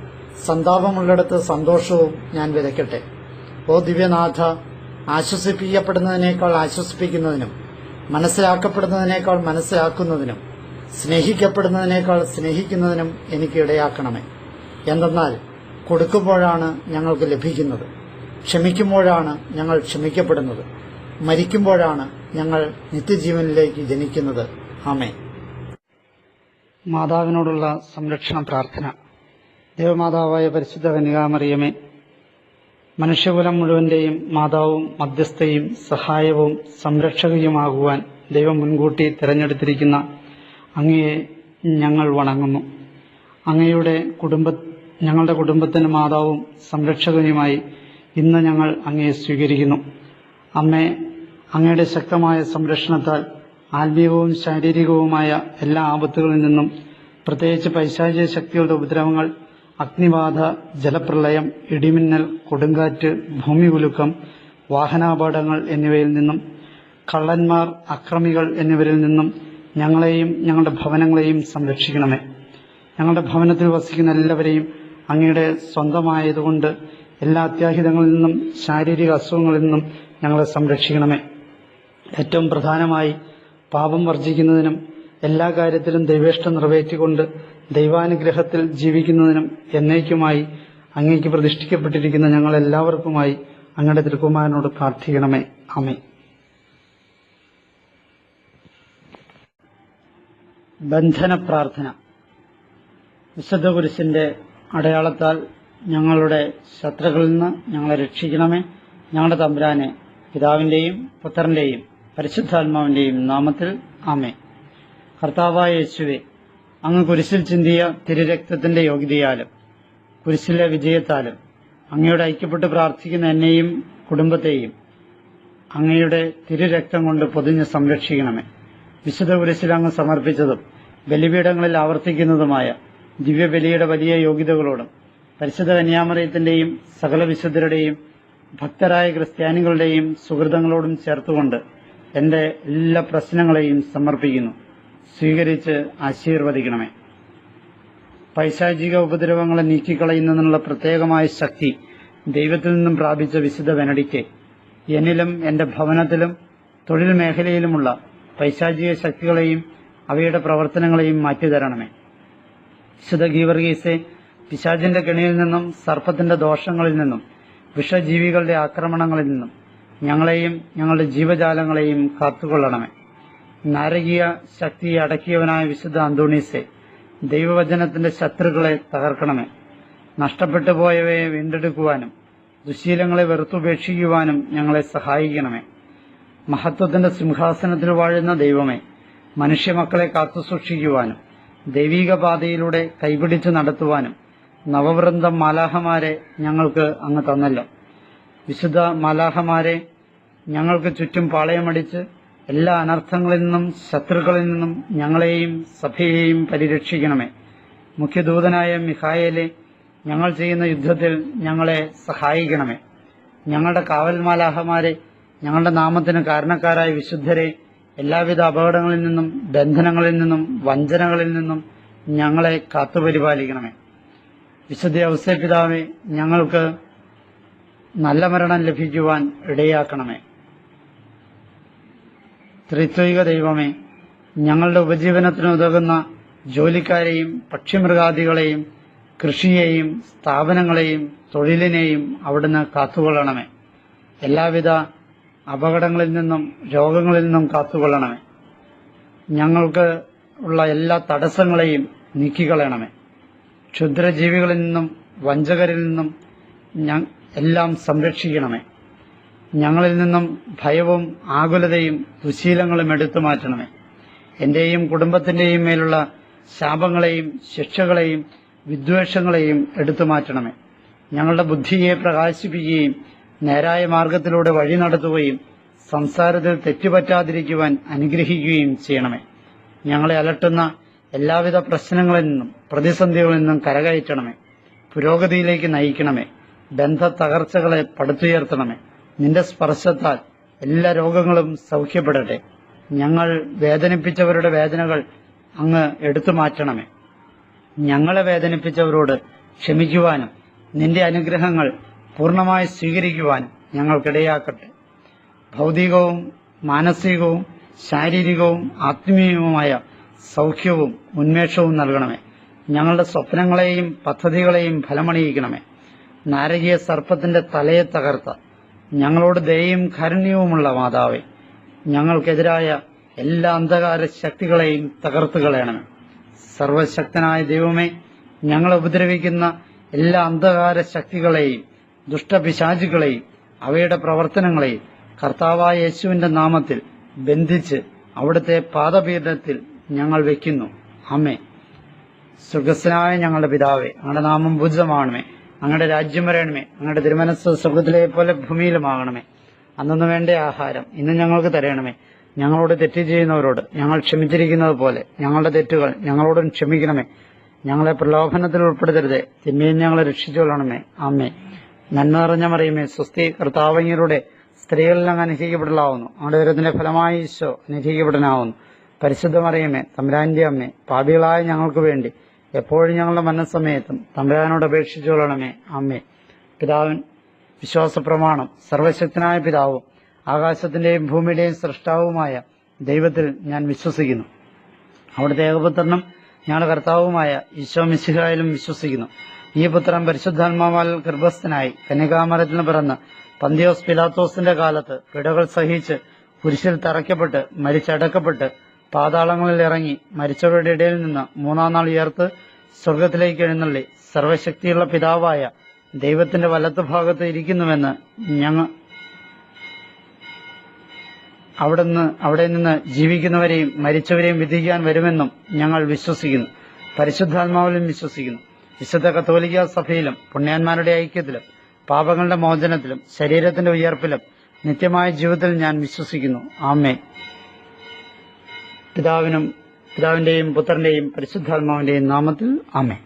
സന്താപമുള്ളിടത്ത് സന്തോഷവും ഞാൻ വിതയ്ക്കട്ടെ. ഓ ദിവ്യനാഥ, ആശ്വസിപ്പിക്കപ്പെടുന്നതിനേക്കാൾ ആശ്വസിപ്പിക്കുന്നതിനും, മനസ്സിലാക്കപ്പെടുന്നതിനേക്കാൾ മനസ്സിലാക്കുന്നതിനും, സ്നേഹിക്കപ്പെടുന്നതിനേക്കാൾ സ്നേഹിക്കുന്നതിനും എനിക്ക് ഇടയാക്കണമേ. എന്തെന്നാൽ കൊടുക്കുമ്പോഴാണ് ഞങ്ങൾക്ക് ലഭിക്കുന്നത്, ക്ഷമിക്കുമ്പോഴാണ് ഞങ്ങൾ ക്ഷമിക്കപ്പെടുന്നത്, മരിക്കുമ്പോഴാണ് ഞങ്ങൾ നിത്യജീവനിലേക്ക് ജനിക്കുന്നത്. ആമേൻ. മാതാവിനോടുള്ള സംരക്ഷണ പ്രാർത്ഥന. ദേവമാതാവായ പരിശുദ്ധ കന്യകാമറിയമേ, മനുഷ്യകുലം മുഴുവന്റെയും മാതാവും മധ്യസ്ഥയും സഹായവും സംരക്ഷകയുമാകുവാൻ ദൈവം മുൻകൂട്ടി തിരഞ്ഞെടുത്തിരിക്കുന്ന അങ്ങയെ ഞങ്ങൾ വണങ്ങുന്നു. ഞങ്ങളുടെ കുടുംബത്തിന് മാതാവും സംരക്ഷകനുമായി ഇന്ന് ഞങ്ങൾ അങ്ങയെ സ്വീകരിക്കുന്നു. അമ്മേ, അങ്ങയുടെ ശക്തമായ സംരക്ഷണത്താൽ ആത്മീയവും ശാരീരികവുമായ എല്ലാ ആപത്തുകളിൽ നിന്നും, പ്രത്യേകിച്ച് പൈശാചിക ശക്തികളുടെ ഉപദ്രവങ്ങൾ, അഗ്നിബാധ, ജലപ്രളയം, ഇടിമിന്നൽ, കൊടുങ്കാറ്റ്, ഭൂമികുലുക്കം, വാഹനാപകടങ്ങൾ എന്നിവയിൽ നിന്നും, കള്ളന്മാർ, അക്രമികൾ എന്നിവരിൽ നിന്നും ഞങ്ങളെയും ഞങ്ങളുടെ ഭവനങ്ങളെയും സംരക്ഷിക്കണമേ. ഞങ്ങളുടെ ഭവനത്തിൽ വസിക്കുന്ന എല്ലാവരെയും അങ്ങയുടെ സ്വന്തമായതുകൊണ്ട് എല്ലാ അത്യാഹിതങ്ങളിൽ നിന്നും ശാരീരിക അസുഖങ്ങളിൽ നിന്നും ഞങ്ങളെ സംരക്ഷിക്കണമേ. ഏറ്റവും പ്രധാനമായി പാപം വർജിക്കുന്നതിനും എല്ലാ കാര്യത്തിലും ദൈവേഷ്ടം നിറവേറ്റിക്കൊണ്ട് ദൈവാനുഗ്രഹത്തിൽ ജീവിക്കുന്നതിനും എന്നേക്കുമായി അങ്ങേക്ക് പ്രതിഷ്ഠിക്കപ്പെട്ടിരിക്കുന്ന ഞങ്ങളെല്ലാവർക്കുമായി അങ്ങയുടെ തിരുക്കുമാരനോട് പ്രാർത്ഥിക്കണമേ. ആമേൻ. ബന്ധന പ്രാർത്ഥന. വിശുദ്ധ കുരിശിന്റെ അടയാളത്താൽ ഞങ്ങളുടെ ശത്രുക്കളിൽ നിന്ന് ഞങ്ങളെ രക്ഷിക്കണമേ. ഞങ്ങളുടെ തമ്പുരാനെ, പിതാവിന്റെയും പുത്രന്റെയും പരിശുദ്ധാത്മാവിന്റെയും നാമത്തിൽ ആമേൻ. കർത്താവായ യേശുവേ, അങ്ങ് കുരിശിൽ ചിന്തിയ തിരുരക്തത്തിന്റെ യോഗ്യതയാലും കുരിശിലെ വിജയത്താലും അങ്ങയോട് ഐക്യപ്പെട്ട് പ്രാർത്ഥിക്കുന്ന എന്നെയും കുടുംബത്തെയും അങ്ങയുടെ തിരുരക്തം കൊണ്ട് പൊതിഞ്ഞ് സംരക്ഷിക്കണമേ. വിശുദ്ധ കുരിശിൽ അങ്ങ് സമർപ്പിച്ചതും ബലിപീഠങ്ങളിൽ ആവർത്തിക്കുന്നതുമായ ദിവ്യബലിയുടെ വലിയ യോഗ്യതകളോടും പരിശുദ്ധ കന്യാമറിയത്തിന്റെയും സകല വിശുദ്ധരുടെയും ഭക്തരായ ക്രിസ്ത്യാനികളുടെയും സുഹൃതങ്ങളോടും ചേർത്തുകൊണ്ട് എന്റെ എല്ലാ പ്രശ്നങ്ങളെയും സമർപ്പിക്കുന്നു. സ്വീകരിച്ച് ആശീർവദിക്കണമേ. പൈശാചിക ഉപദ്രവങ്ങളെ നീക്കിക്കളയുന്നതിനുള്ള പ്രത്യേകമായ ശക്തി ദൈവത്തിൽ നിന്നും പ്രാപിച്ച വിശുദ്ധ വെനഡിക്ക് എന്നിലും എന്റെ ഭവനത്തിലും തൊഴിൽ മേഖലയിലുമുള്ള പൈശാചിക ശക്തികളെയും അവയുടെ പ്രവർത്തനങ്ങളെയും മാറ്റിത്തരണമേ. വിശുദ്ധ ഗീവർഗീസെ, പിശാചിന്റെ കെണിയിൽ നിന്നും സർപ്പത്തിന്റെ ദോഷങ്ങളിൽ നിന്നും വിഷജീവികളുടെ ആക്രമണങ്ങളിൽ നിന്നും ഞങ്ങളെയും ഞങ്ങളുടെ ജീവജാലങ്ങളെയും കാത്തുകൊള്ളണമേ. നാരകീയ ശക്തി അടക്കിയവനായ വിശുദ്ധ അന്തോണീസെ, ദൈവവചനത്തിന്റെ ശത്രുക്കളെ തകർക്കണമേ. നഷ്ടപ്പെട്ടു പോയവയെ വീണ്ടെടുക്കുവാനും ദുശീലങ്ങളെ വെറുത്തുപേക്ഷിക്കുവാനും ഞങ്ങളെ സഹായിക്കണമേ. മഹത്വത്തിന്റെ സിംഹാസനത്തിൽ വാഴുന്ന ദൈവമേ, മനുഷ്യമക്കളെ കാത്തുസൂക്ഷിക്കുവാനും ദൈവീക പാതയിലൂടെ കൈപിടിച്ചു നടത്തുവാനും നവവൃന്ദം മാലാഹമാരെ ഞങ്ങൾക്ക് അങ്ങ് തന്നല്ലോ. വിശുദ്ധ മാലാഹമാരെ ഞങ്ങൾക്ക് ചുറ്റും പാളയമടിച്ച് എല്ലാ അനർത്ഥങ്ങളിൽ നിന്നും ശത്രുക്കളിൽ നിന്നും ഞങ്ങളെയും സഭയെയും പരിരക്ഷിക്കണമേ. മുഖ്യദൂതനായ മിഖായേലെ, ഞങ്ങൾ ചെയ്യുന്ന യുദ്ധത്തിൽ ഞങ്ങളെ സഹായിക്കണമേ. ഞങ്ങളുടെ കാവൽ മാലാഹമാരെ, ഞങ്ങളുടെ നാമത്തിന് കാരണക്കാരായ വിശുദ്ധരെ, എല്ലാവിധ അപകടങ്ങളിൽ നിന്നും ബന്ധനങ്ങളിൽ നിന്നും വഞ്ചനകളിൽ നിന്നും ഞങ്ങളെ കാത്തുപരിപാലിക്കണമേ. വിശുദ്ധ ഔസേപ്പിതാവേ, ഞങ്ങൾക്ക് നല്ല മരണം ലഭിക്കുവാൻ ഇടയാക്കണമേ. ത്രിത്വിക ദൈവമേ, ഞങ്ങളുടെ ഉപജീവനത്തിന് ഉതകുന്ന ജോലിക്കാരെയും പക്ഷിമൃഗാദികളെയും കൃഷിയെയും സ്ഥാപനങ്ങളെയും തൊഴിലിനെയും അവിടുന്ന് കാത്തുകൊള്ളണമേ. എല്ലാവിധ അപകടങ്ങളിൽ നിന്നും രോഗങ്ങളിൽ നിന്നും കാത്തുകൊള്ളണമേ. ഞങ്ങൾക്ക് ഉള്ള എല്ലാ തടസ്സങ്ങളെയും നീക്കിക്കളയണമേ. ക്ഷുദ്രജീവികളിൽ നിന്നും വഞ്ചകരിൽ നിന്നും എല്ലാം സംരക്ഷിക്കണമേ. ഞങ്ങളിൽ നിന്നും ഭയവും ആകുലതയും ദുശീലങ്ങളും എടുത്തു മാറ്റണമേ. എന്റെയും കുടുംബത്തിന്റെയും മേലുള്ള ശാപങ്ങളെയും ശിക്ഷകളെയും വിദ്വേഷങ്ങളെയും എടുത്തു മാറ്റണമേ. ഞങ്ങളുടെ ബുദ്ധിയെ പ്രകാശിപ്പിക്കുകയും നേരായ മാർഗത്തിലൂടെ വഴി നടത്തുകയും സംസാരത്തിൽ തെറ്റുപറ്റാതിരിക്കുവാൻ അനുഗ്രഹിക്കുകയും ചെയ്യണമേ. ഞങ്ങളെ അലട്ടുന്ന എല്ലാവിധ പ്രശ്നങ്ങളിൽ നിന്നും പ്രതിസന്ധികളിൽ നിന്നും കരകയറ്റണമേ. പുരോഗതിയിലേക്ക് നയിക്കണമേ. ബന്ധ തകർച്ചകളെ പടുത്തുയർത്തണമേ. നിന്റെ സ്പർശത്താൽ എല്ലാ രോഗങ്ങളും സൗഖ്യപ്പെടട്ടെ. ഞങ്ങൾ വേദനിപ്പിച്ചവരുടെ വേദനകൾ അങ്ങ് എടുത്തു മാറ്റണമേ. ഞങ്ങളെ വേദനിപ്പിച്ചവരോട് ക്ഷമിക്കുവാനും നിന്റെ അനുഗ്രഹങ്ങൾ പൂർണ്ണമായി സ്വീകരിക്കുവാനും ഞങ്ങൾക്കിടയാക്കട്ടെ. ഭൗതികവും മാനസികവും ശാരീരികവും ആത്മീയവുമായ സൗഖ്യവും ഉന്മേഷവും നൽകണമേ. ഞങ്ങളുടെ സ്വപ്നങ്ങളെയും പദ്ധതികളെയും ഫലമണിയിക്കണമേ. നാരകീയ സർപ്പത്തിന്റെ തലയെ തകർത്ത ഞങ്ങളോട് ദയയും കാരുണ്യവുമുള്ള മാതാവേ, ഞങ്ങൾക്കെതിരായ എല്ലാ അന്ധകാര ശക്തികളെയും തകർത്തു കളയണമേ. സർവശക്തനായ ദൈവമേ, ഞങ്ങളെ ഉപദ്രവിക്കുന്ന എല്ലാ അന്ധകാര ശക്തികളെയും ദുഷ്ടപിശാചുകളെയും അവയുടെ പ്രവർത്തനങ്ങളെയും കർത്താവായ യേശുവിന്റെ നാമത്തിൽ ബന്ധിച്ച് അവിടുത്തെ പാദപീഠത്തിൽ ഞങ്ങൾ വയ്ക്കുന്നു. ആമേൻ. സ്വർഗസ്ഥനായ ഞങ്ങളുടെ പിതാവേ, അങ്ങയുടെ നാമം പൂജിതമാകണമേ. അങ്ങയുടെ രാജ്യം വരണമേ. അങ്ങയുടെ തിരുമനസ്സ് സ്വർഗത്തിലെ പോലെ ഭൂമിയിലുമാകണമേ. അന്നു വേണ്ട ആഹാരം ഇന്ന് ഞങ്ങൾക്ക് തരണമേ. ഞങ്ങളോട് തെറ്റ് ചെയ്യുന്നവരോട് ഞങ്ങൾ ക്ഷമിച്ചിരിക്കുന്നത് പോലെ ഞങ്ങളുടെ തെറ്റുകൾ ഞങ്ങളോടും ക്ഷമിക്കണമേ. ഞങ്ങളെ പ്രലോഭനത്തിൽ ഉൾപ്പെടുത്തരുതേ, തിന്മയിൽ ഞങ്ങളെ രക്ഷിച്ചുകൊള്ളണമേ. ആമേൻ. നന്മ നിറഞ്ഞ മറിയമേ, സ്വസ്തി, കർത്താവ് അങ്ങയുടെ സ്ത്രീകളെല്ലാം അനുഗ്രഹിക്കപ്പെടലാവുന്നു. അങ്ങയുടെ ഉദരത്തിന്റെ ഫലമായി ഈശോ അനുഗ്രഹിക്കപ്പെടാനാവുന്നു. പരിശുദ്ധ മറിയമേ, തമ്പുരാന്റെ അമ്മേ, പാപികളായ ഞങ്ങൾക്ക് വേണ്ടി എപ്പോഴും ഞങ്ങളുടെ മരണസമയത്തും തമ്പുരാനോട് അപേക്ഷിച്ചുകൊള്ളണമേ. ആമേൻ. പിതാവിൻ വിശ്വാസ പ്രമാണം. സർവശക്തനായ പിതാവും ആകാശത്തിന്റെയും ഭൂമിയുടെയും സൃഷ്ടാവുമായ ദൈവത്തിൽ ഞാൻ വിശ്വസിക്കുന്നു. അവിടുത്തെ ഏകപുത്രനും ഞങ്ങളുടെ കർത്താവുമായ ഈശോ മിശിഹായിലും വിശ്വസിക്കുന്നു. ഈ പുത്രൻ പരിശുദ്ധാത്മാവാൽ ഗർഭസ്ഥനായി കന്യകാമരത്തിൽ നിന്ന് പിറന്ന് പന്തിയോസ് പിലാത്തോസിന്റെ കാലത്ത് പിടകൾ സഹിച്ച് കുരിശിൽ തറയ്ക്കപ്പെട്ട് മരിച്ചടക്കപ്പെട്ട് പാതാളങ്ങളിൽ ഇറങ്ങി മരിച്ചവരുടെ ഇടയിൽ നിന്ന് മൂന്നാം നാൾ ഉയർത്ത് സ്വർഗത്തിലേക്ക് എഴുന്നള്ളി സർവശക്തിയുള്ള പിതാവായ ദൈവത്തിന്റെ വലത്തുഭാഗത്ത് ഇരിക്കുന്നുവെന്ന് ഞങ്ങൾ അവിടെ നിന്ന് ജീവിക്കുന്നവരെയും മരിച്ചവരെയും വിധിക്കാൻ വരുമെന്നും ഞങ്ങൾ വിശ്വസിക്കുന്നു. പരിശുദ്ധാത്മാവിലും വിശ്വസിക്കുന്നു. വിശുദ്ധ കത്തോലിക്ക സഭയിലും പുണ്യാന്മാരുടെ ഐക്യത്തിലും പാപങ്ങളുടെ മോചനത്തിലും ശരീരത്തിന്റെ ഉയർപ്പിലും നിത്യമായ ജീവിതത്തിൽ ഞാൻ വിശ്വസിക്കുന്നു. ആമേൻ. പിതാവിന്റെയും പുത്രന്റെയും പരിശുദ്ധാത്മാവിന്റെയും നാമത്തിൽ ആമേൻ.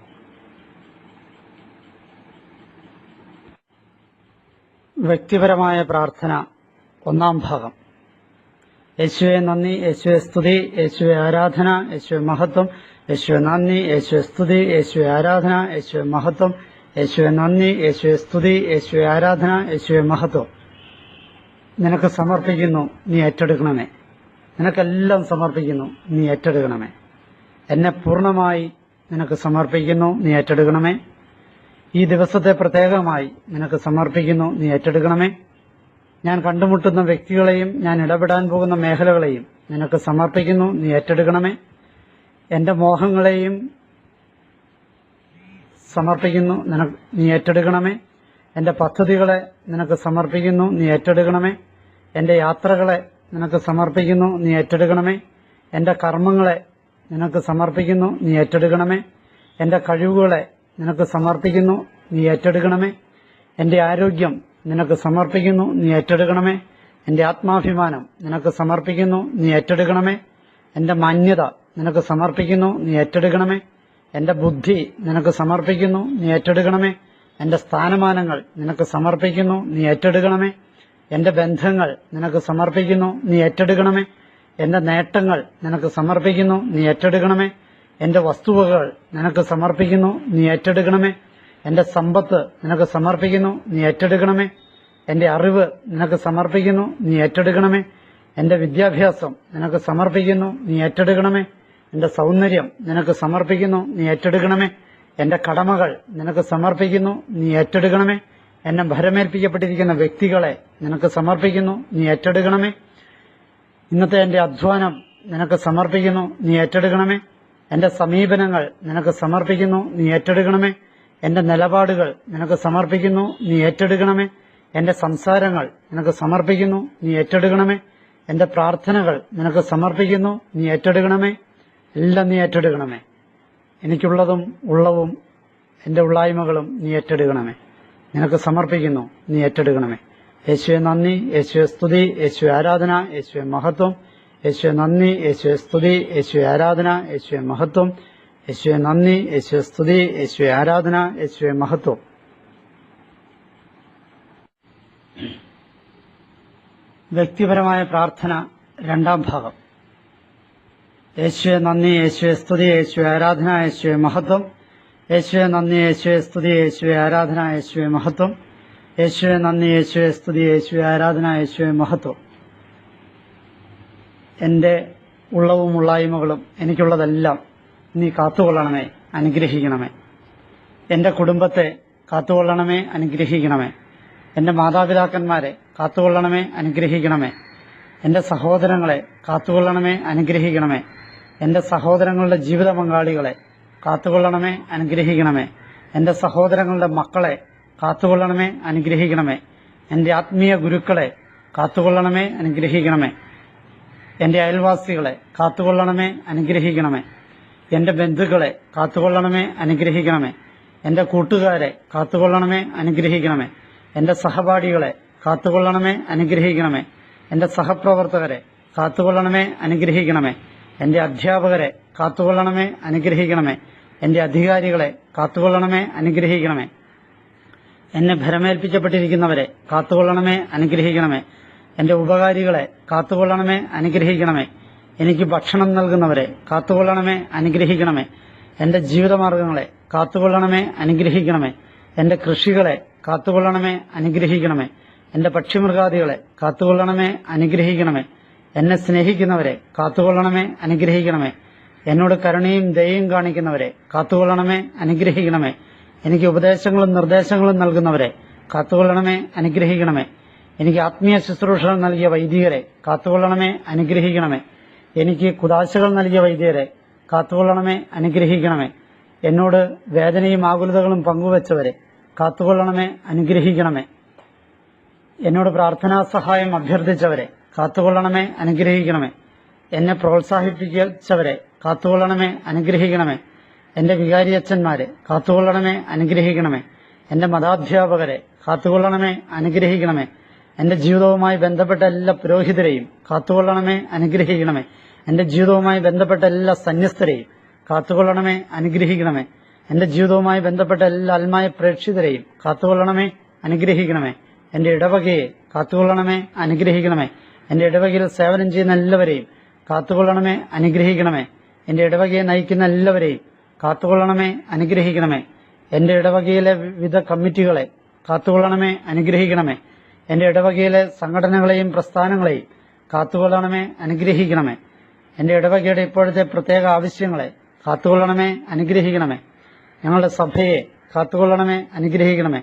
വ്യക്തിപരമായ പ്രാർത്ഥന. ഒന്നാം ഭാഗം. യേശുവെ നന്ദി, യേശുവെ സ്തുതി, യേശുവെ ആരാധന, യേശുവെ മഹത്വം, യേശുവെ നന്ദി, യേശുവെ സ്തുതി, യേശുവെ ആരാധന, യേശുവെ മഹത്വം, യേശുവെ നന്ദി, യേശുവെ സ്തുതി, യേശുവെ ആരാധന, യേശുവെ മഹത്വം. നിനക്ക് സമർപ്പിക്കുന്നു, നീ ഏറ്റെടുക്കണമേ. നിനക്കെല്ലാം സമർപ്പിക്കുന്നു, നീ ഏറ്റെടുക്കണമേ. എന്നെ പൂർണ്ണമായി നിനക്ക് സമർപ്പിക്കുന്നു, നീ ഏറ്റെടുക്കണമേ. ഈ ദിവസത്തെ പ്രത്യേകമായി നിനക്ക് സമർപ്പിക്കുന്നു, നീ ഏറ്റെടുക്കണമേ. ഞാൻ കണ്ടുമുട്ടുന്ന വ്യക്തികളെയും ഞാൻ ഇടപെടാൻ പോകുന്ന മേഖലകളെയും നിനക്ക് സമർപ്പിക്കുന്നു, നീ ഏറ്റെടുക്കണമേ. എന്റെ മോഹങ്ങളെയും സമർപ്പിക്കുന്നു, നീ ഏറ്റെടുക്കണമേ. എന്റെ പദ്ധതികളെ നിനക്ക് സമർപ്പിക്കുന്നു, നീ ഏറ്റെടുക്കണമേ. എന്റെ യാത്രകളെ നിനക്ക് സമർപ്പിക്കുന്നു, നീ ഏറ്റെടുക്കണമേ. എന്റെ കർമ്മങ്ങളെ നിനക്ക് സമർപ്പിക്കുന്നു, നീ ഏറ്റെടുക്കണമേ. എന്റെ കഴിവുകളെ നിനക്ക് സമർപ്പിക്കുന്നു, നീ ഏറ്റെടുക്കണമേ. എന്റെ ആരോഗ്യം നിനക്ക് സമർപ്പിക്കുന്നു, നീ ഏറ്റെടുക്കണമേ. എന്റെ ആത്മാഭിമാനം നിനക്ക് സമർപ്പിക്കുന്നു, നീ ഏറ്റെടുക്കണമേ. എന്റെ മാന്യത നിനക്ക് സമർപ്പിക്കുന്നു, നീ ഏറ്റെടുക്കണമേ. എന്റെ ബുദ്ധി നിനക്ക് സമർപ്പിക്കുന്നു, നീ ഏറ്റെടുക്കണമേ. എന്റെ സ്ഥാനമാനങ്ങൾ നിനക്ക് സമർപ്പിക്കുന്നു, നീ ഏറ്റെടുക്കണമേ. എന്റെ ബന്ധങ്ങൾ നിനക്ക് സമർപ്പിക്കുന്നു, നീ ഏറ്റെടുക്കണമേ. എന്റെ നേട്ടങ്ങൾ നിനക്ക് സമർപ്പിക്കുന്നു, നീ ഏറ്റെടുക്കണമേ. എന്റെ വസ്തുവകൾ നിനക്ക് സമർപ്പിക്കുന്നു, നീ ഏറ്റെടുക്കണമേ. എന്റെ സമ്പത്ത് നിനക്ക് സമർപ്പിക്കുന്നു, നീ ഏറ്റെടുക്കണമേ. എന്റെ അറിവ് നിനക്ക് സമർപ്പിക്കുന്നു, നീ ഏറ്റെടുക്കണമേ. എന്റെ വിദ്യാഭ്യാസം നിനക്ക് സമർപ്പിക്കുന്നു, നീ ഏറ്റെടുക്കണമേ. എന്റെ സൗന്ദര്യം നിനക്ക് സമർപ്പിക്കുന്നു, നീ ഏറ്റെടുക്കണമേ. എന്റെ കടമകൾ നിനക്ക് സമർപ്പിക്കുന്നു, നീ ഏറ്റെടുക്കണമേ. എന്നെ ഭരമേൽപ്പിക്കപ്പെട്ടിരിക്കുന്ന വ്യക്തികളെ നിനക്ക് സമർപ്പിക്കുന്നു, നീ ഏറ്റെടുക്കണമേ. ഇന്നത്തെ എന്റെ അധ്വാനം നിനക്ക് സമർപ്പിക്കുന്നു, നീ ഏറ്റെടുക്കണമേ. എന്റെ സമീപനങ്ങൾ നിനക്ക് സമർപ്പിക്കുന്നു, നീ ഏറ്റെടുക്കണമേ. എന്റെ നിലപാടുകൾ നിനക്ക് സമർപ്പിക്കുന്നു, നീ ഏറ്റെടുക്കണമേ. എന്റെ സംസാരങ്ങൾ നിനക്ക് സമർപ്പിക്കുന്നു, നീ ഏറ്റെടുക്കണമേ. എന്റെ പ്രാർത്ഥനകൾ നിനക്ക് സമർപ്പിക്കുന്നു, നീ ഏറ്റെടുക്കണമേ. എല്ലാം നീ ഏറ്റെടുക്കണമേ. എനിക്കുള്ളതും ഉള്ളവും എന്റെ ഉള്ളായ്മകളും നീ ഏറ്റെടുക്കണമേ. നിനക്ക് സമർപ്പിക്കുന്നു, നീ ഏറ്റെടുക്കണമേ. യേശുവെ നന്ദി, യേശുവെ സ്തുതി, യേശുവെ ആരാധന, യേശുവെ മഹത്വം. യേശുവെ നന്ദി, യേശുവെ സ്തുതി, യേശുവെ ആരാധന, യേശുവെ മഹത്വം. യേശുവെ നന്ദി, യേശുവെ സ്തുതി, യേശുവെ ആരാധന, യേശുവെ മഹത്വം. വ്യക്തിപരമായ പ്രാർത്ഥന രണ്ടാം ഭാഗം. യേശുവെ നന്ദി, യേശുവെ സ്തുതി, യേശുവെ ആരാധന, യേശുവെ മഹത്വം. യേശുവെ നന്ദി, യേശുവെ സ്തുതി, യേശുവെ ആരാധന, യേശുവെ മഹത്വം. യേശുവെ നന്ദി, യേശുവെ സ്തുതി, യേശുവെ ആരാധന, യേശുവെ മഹത്വം. എന്റെ ഉള്ളവും ഉള്ളായ്മകളും എനിക്കുള്ളതെല്ലാം നീ കാത്തുകൊള്ളണമേ, അനുഗ്രഹിക്കണമേ. എന്റെ കുടുംബത്തെ കാത്തുകൊള്ളണമേ, അനുഗ്രഹിക്കണമേ. എന്റെ മാതാപിതാക്കന്മാരെ കാത്തുകൊള്ളണമേ, അനുഗ്രഹിക്കണമേ. എന്റെ സഹോദരങ്ങളെ കാത്തുകൊള്ളണമേ, അനുഗ്രഹിക്കണമേ. എന്റെ സഹോദരങ്ങളുടെ ജീവിത പങ്കാളികളെ കാത്തുകൊള്ളണമേ, അനുഗ്രഹിക്കണമേ. എന്റെ സഹോദരങ്ങളുടെ മക്കളെ കാത്തുകൊള്ളണമേ, അനുഗ്രഹിക്കണമേ. എന്റെ ആത്മീയ ഗുരുക്കളെ കാത്തുകൊള്ളണമേ, അനുഗ്രഹിക്കണമേ. എന്റെ അയൽവാസികളെ കാത്തുകൊള്ളണമേ, അനുഗ്രഹിക്കണമേ. എന്റെ ബന്ധുക്കളെ കാത്തുകൊള്ളണമേ, അനുഗ്രഹിക്കണമേ. എന്റെ കൂട്ടുകാരെ കാത്തുകൊള്ളണമേ, അനുഗ്രഹിക്കണമേ. എന്റെ സഹപാഠികളെ കാത്തുകൊള്ളണമേ, അനുഗ്രഹിക്കണമേ. എന്റെ സഹപ്രവർത്തകരെ കാത്തുകൊള്ളണമേ, അനുഗ്രഹിക്കണമേ. എന്റെ അധ്യാപകരെ കാത്തുകൊള്ളണമേ, അനുഗ്രഹിക്കണമേ. എന്റെ അധികാരികളെ കാത്തുകൊള്ളണമേ, അനുഗ്രഹിക്കണമേ. എന്നെ ഭരമേൽപ്പിക്കപ്പെട്ടിരിക്കുന്നവരെ കാത്തുകൊള്ളണമേ, അനുഗ്രഹിക്കണമേ. എന്റെ ഉപകാരികളെ കാത്തുകൊള്ളണമേ, അനുഗ്രഹിക്കണമേ. എനിക്ക് ഭക്ഷണം നൽകുന്നവരെ കാത്തുകൊള്ളണമേ, അനുഗ്രഹിക്കണമേ. എന്റെ ജീവിതമാർഗങ്ങളെ കാത്തുകൊള്ളണമേ, അനുഗ്രഹിക്കണമേ. എന്റെ കൃഷികളെ കാത്തുകൊള്ളണമേ, അനുഗ്രഹിക്കണമേ. എന്റെ പക്ഷിമൃഗാദികളെ കാത്തുകൊള്ളണമേ, അനുഗ്രഹിക്കണമേ. എന്നെ സ്നേഹിക്കുന്നവരെ കാത്തുകൊള്ളണമേ, അനുഗ്രഹിക്കണമേ. എന്നോട് കരുണയും ദയയും കാണിക്കുന്നവരെ കാത്തുകൊള്ളണമേ, അനുഗ്രഹിക്കണമേ. എനിക്ക് ഉപദേശങ്ങളും നിർദ്ദേശങ്ങളും നൽകുന്നവരെ കാത്തുകൊള്ളണമേ, അനുഗ്രഹിക്കണമേ. എനിക്ക് ആത്മീയ ശുശ്രൂഷകൾ നൽകിയ വൈദികരെ കാത്തുകൊള്ളണമേ, അനുഗ്രഹിക്കണമേ. എനിക്ക് കുദാശകൾ നൽകിയ വൈദികരെ കാത്തുകൊള്ളണമേ, അനുഗ്രഹിക്കണമേ. എന്നോട് വേദനയും ആകുലതകളും പങ്കുവച്ചവരെ കാത്തുകൊള്ളണമേ, അനുഗ്രഹിക്കണമേ. എന്നോട് പ്രാർത്ഥനാ സഹായം അഭ്യർത്ഥിച്ചവരെ കാത്തുകൊള്ളണമേ, അനുഗ്രഹിക്കണമേ. എന്നെ പ്രോത്സാഹിപ്പിച്ചവരെ കാത്തുകൊള്ളണമേ, അനുഗ്രഹിക്കണമേ. എന്റെ വികാരിയച്ഛന്മാരെ കാത്തുകൊള്ളണമേ, അനുഗ്രഹിക്കണമേ. എന്റെ മതാധ്യാപകരെ കാത്തുകൊള്ളണമേ, അനുഗ്രഹിക്കണമേ. എന്റെ ജീവിതവുമായി ബന്ധപ്പെട്ട എല്ലാ പുരോഹിതരെയും കാത്തുകൊള്ളണമേ, അനുഗ്രഹിക്കണമേ. എന്റെ ജീവിതവുമായി ബന്ധപ്പെട്ട എല്ലാ സന്യസ്തരെയും കാത്തുകൊള്ളണമേ, അനുഗ്രഹിക്കണമേ. എന്റെ ജീവിതവുമായി ബന്ധപ്പെട്ട എല്ലാ ആത്മായ പ്രേക്ഷിതരെയും കാത്തുകൊള്ളണമേ, അനുഗ്രഹിക്കണമേ. എന്റെ ഇടവകയെ കാത്തുകൊള്ളണമേ, അനുഗ്രഹിക്കണമേ. എന്റെ ഇടവകയിൽ സേവനം ചെയ്യുന്ന എല്ലാവരെയും കാത്തുകൊള്ളണമേ, അനുഗ്രഹിക്കണമേ. എന്റെ ഇടവകയെ നയിക്കുന്ന എല്ലാവരെയും കാത്തുകൊള്ളണമേ, അനുഗ്രഹിക്കണമേ. എന്റെ ഇടവകയിലെ വിവിധ കമ്മിറ്റികളെ കാത്തുകൊള്ളണമേ, അനുഗ്രഹിക്കണമേ. എന്റെ ഇടവകയിലെ സംഘടനകളെയും പ്രസ്ഥാനങ്ങളെയും കാത്തുകൊള്ളണമേ, അനുഗ്രഹിക്കണമേ. എന്റെ ഇടവകയുടെ ഇപ്പോഴത്തെ പ്രത്യേക ആവശ്യങ്ങളെ കാത്തുകൊള്ളണമേ, അനുഗ്രഹിക്കണമേ. ഞങ്ങളുടെ സഭയെ കാത്തുകൊള്ളണമേ, അനുഗ്രഹിക്കണമേ.